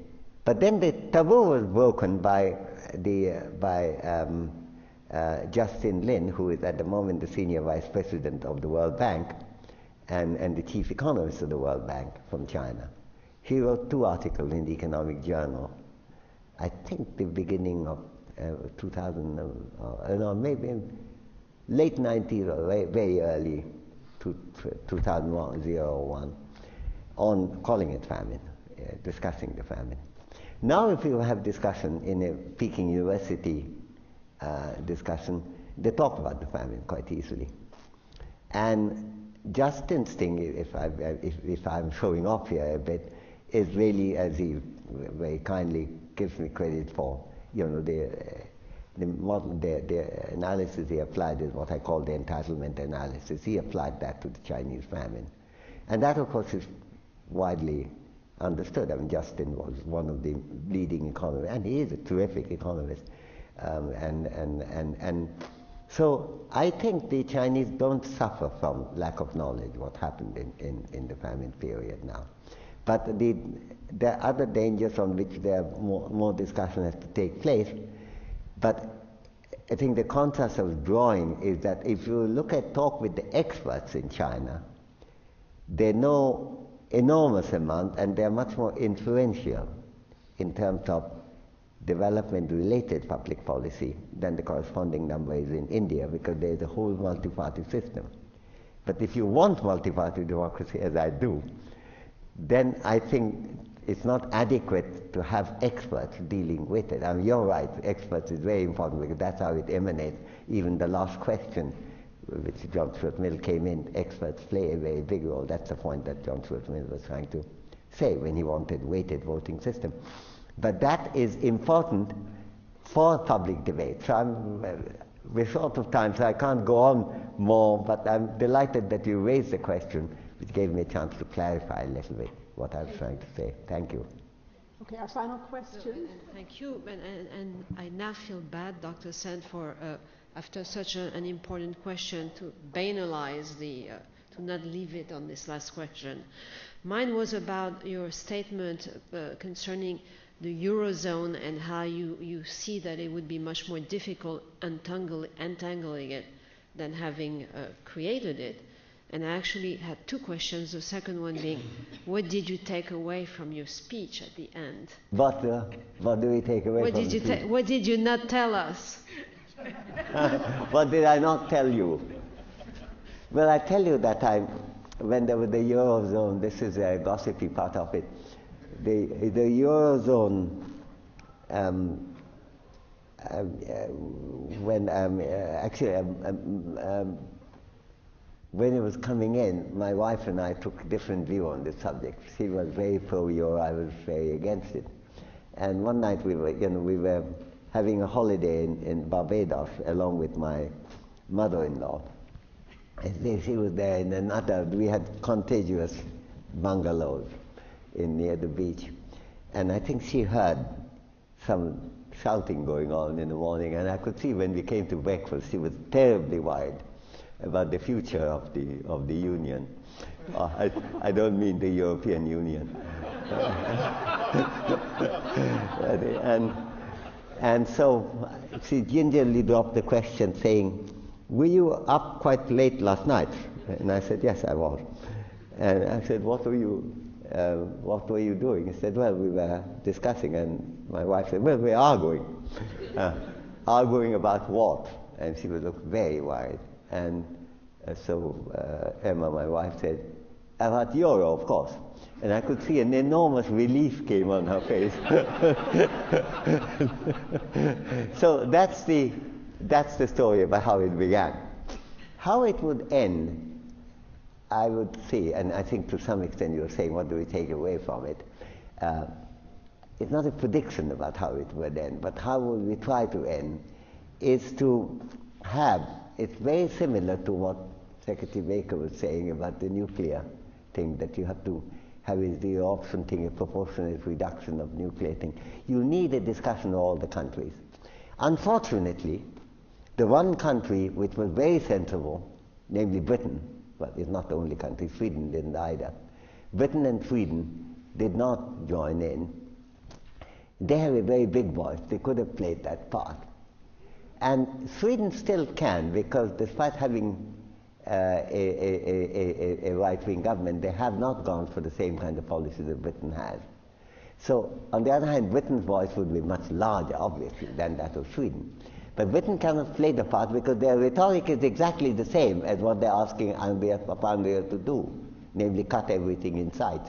But then the taboo was broken by Justin Lin, who is at the moment the senior vice president of the World Bank and the chief economist of the World Bank from China. He wrote 2 articles in the Economic Journal, I think the beginning of 2000, no, maybe late 90s or very early 2001, on calling it famine, discussing the famine. Now if you have discussion in a Peking University discussion, they talk about the famine quite easily. And Justin's thing, if I'm showing off here a bit, is really, as he very kindly gives me credit for, the model, the analysis he applied is what I call the entitlement analysis. He applied that to the Chinese famine. And that, of course, is widely understood. I mean, Justin was one of the leading economists, and he is a terrific economist. So I think the Chinese don't suffer from lack of knowledge, what happened in the famine period now. But there are other dangers on which there more discussion has to take place. But I think the contrast I was drawing is that if you talk with the experts in China, they know enormous amount, and they're much more influential in terms of development-related public policy than the corresponding number is in India, because there is a whole multi-party system. But if you want multi-party democracy, as I do, then I think it's not adequate to have experts dealing with it. I mean, you're right, experts is very important, because that's how it emanates. Even the last question, which John Stuart Mill came in, experts play a very big role. That's the point that John Stuart Mill was trying to say when he wanted weighted voting system. But that is important for public debate. So we're short of time, so I can't go on more, but I'm delighted that you raised the question, which gave me a chance to clarify a little bit. what I was trying to say. Thank you. Okay, our final question. Thank you. And I now feel bad, Dr. Sen, for after such an important question to banalize to not leave it on this last question. Mine was about your statement concerning the Eurozone and how you see that it would be much more difficult untangling it than having created it. And I actually had two questions. The second one being, what did you take away from your speech at the end? What do we take away from the speech? What did you not tell us? What did I not tell you? Well, I tell you that when there was the Eurozone, this is a gossipy part of it, the Eurozone, when it was coming in, my wife and I took a different view on this subject. She was very pro-Euro, I was very against it. And one night we were having a holiday in Barbados along with my mother-in-law. And she was there in another, we had contiguous bungalows near the beach. And I think she heard some shouting going on in the morning, and I could see when we came to breakfast, she was terribly worried about the future of the Union. I don't mean the European Union. And so she gingerly dropped the question saying, "Were you up quite late last night?" And I said, "Yes, I was." And I said, what were you doing? He said, "Well, we were discussing," and my wife said, "Well, we're arguing." Arguing about what? And she was very worried. And so Emma, my wife, said, "About Euro, of course." And I could see an enormous relief came on her face. So that's the story about how it began. How it would end, I would say, and I think to some extent you're saying, what do we take away from it? It's not a prediction about how it would end, but how would we try to end is to have, it's very similar to what Secretary Baker was saying about the nuclear thing, that you have to have the option thing, a proportionate reduction of nuclear thing. You need a discussion of all the countries. Unfortunately, the one country which was very sensible, namely Britain, but it's not the only country, Sweden didn't either. Britain and Sweden did not join in. They have a very big voice. They could have played that part. And Sweden still can, because despite having a right-wing government, they have not gone for the same kind of policy that Britain has. So, on the other hand, Britain's voice would be much larger, obviously, than that of Sweden. But Britain cannot play the part because their rhetoric is exactly the same as what they're asking Amartya to do, namely cut everything in sight.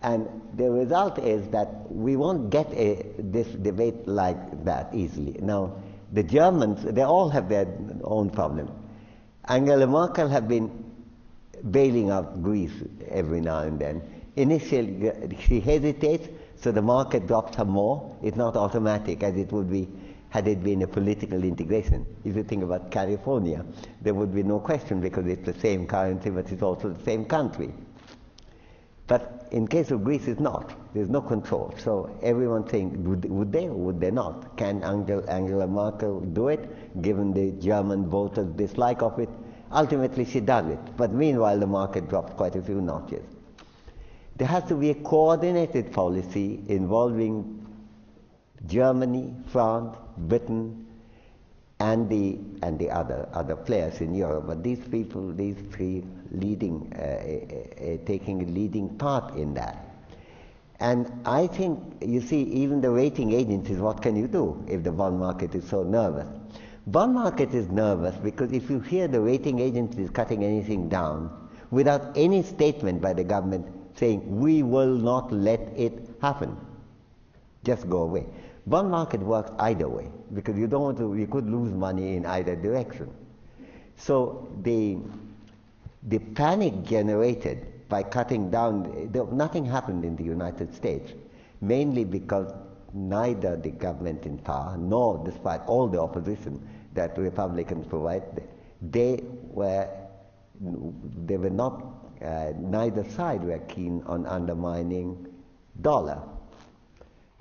And the result is that we won't get this debate like that easily. Now, the Germans, they all have their own problem. Angela Merkel have been bailing out Greece every now and then. Initially, she hesitates, so the market drops her more. It's not automatic as it would be had it been a political integration. If you think about California, there would be no question because it's the same currency, but it's also the same country. But in case of Greece, it's not. There's no control. So everyone thinks, would they or would they not? Can Angela Merkel do it, given the German voters' dislike of it? Ultimately, she does it. But meanwhile, the market drops quite a few notches. There has to be a coordinated policy involving Germany, France, Britain, and the other players in Europe. But these people, these three, leading, taking a leading part in that. And I think, you see, even the rating agencies, what can you do if the bond market is so nervous? Bond market is nervous because if you hear the rating agencies cutting anything down without any statement by the government saying, we will not let it happen, just go away. Bond market works either way because you don't want to, you could lose money in either direction. So the panic generated by cutting down, nothing happened in the United States, mainly because neither the government in power, nor despite all the opposition that Republicans provide, they were not neither side were keen on undermining dollar.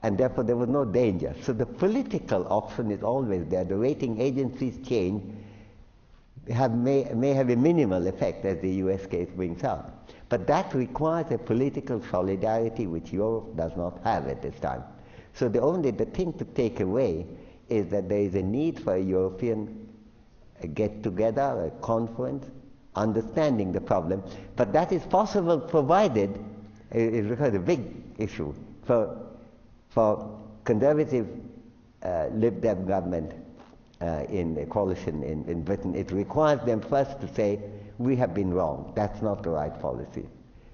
And therefore there was no danger. So the political option is always there. The rating agencies change, may have a minimal effect, as the US case brings out. But that requires a political solidarity which Europe does not have at this time. So the thing to take away is that there is a need for a European get-together, a conference, understanding the problem. But that is possible provided, it requires a big issue, for conservative Lib Dem government in a coalition in Britain, it requires them first to say, we have been wrong, that's not the right policy.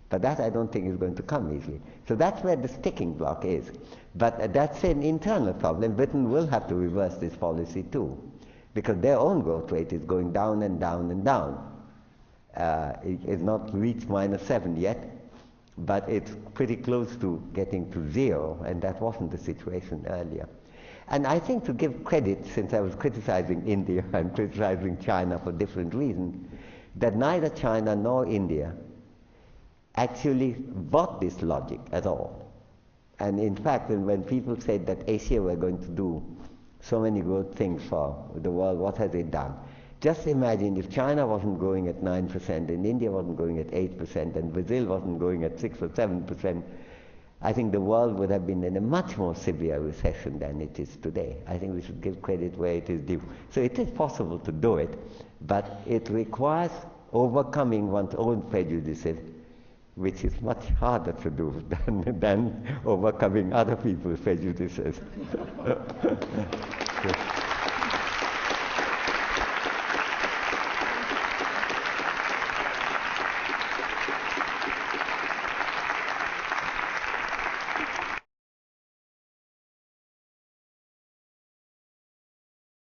But that I don't think is going to come easily. So that's where the sticking block is. But that's an internal problem. Britain will have to reverse this policy too, because their own growth rate is going down and down and down. It's not reached -7 yet, but it's pretty close to getting to 0, and that wasn't the situation earlier. And I think, to give credit, since I was criticizing India and criticizing China for different reasons, that neither China nor India actually bought this logic at all. And in fact, when people said that Asia were going to do so many good things for the world, what has it done? Just imagine if China wasn't growing at 9%, and India wasn't growing at 8%, and Brazil wasn't growing at 6 or 7%, I think the world would have been in a much more severe recession than it is today. I think we should give credit where it is due. So it is possible to do it, but it requires overcoming one's own prejudices, which is much harder to do than overcoming other people's prejudices.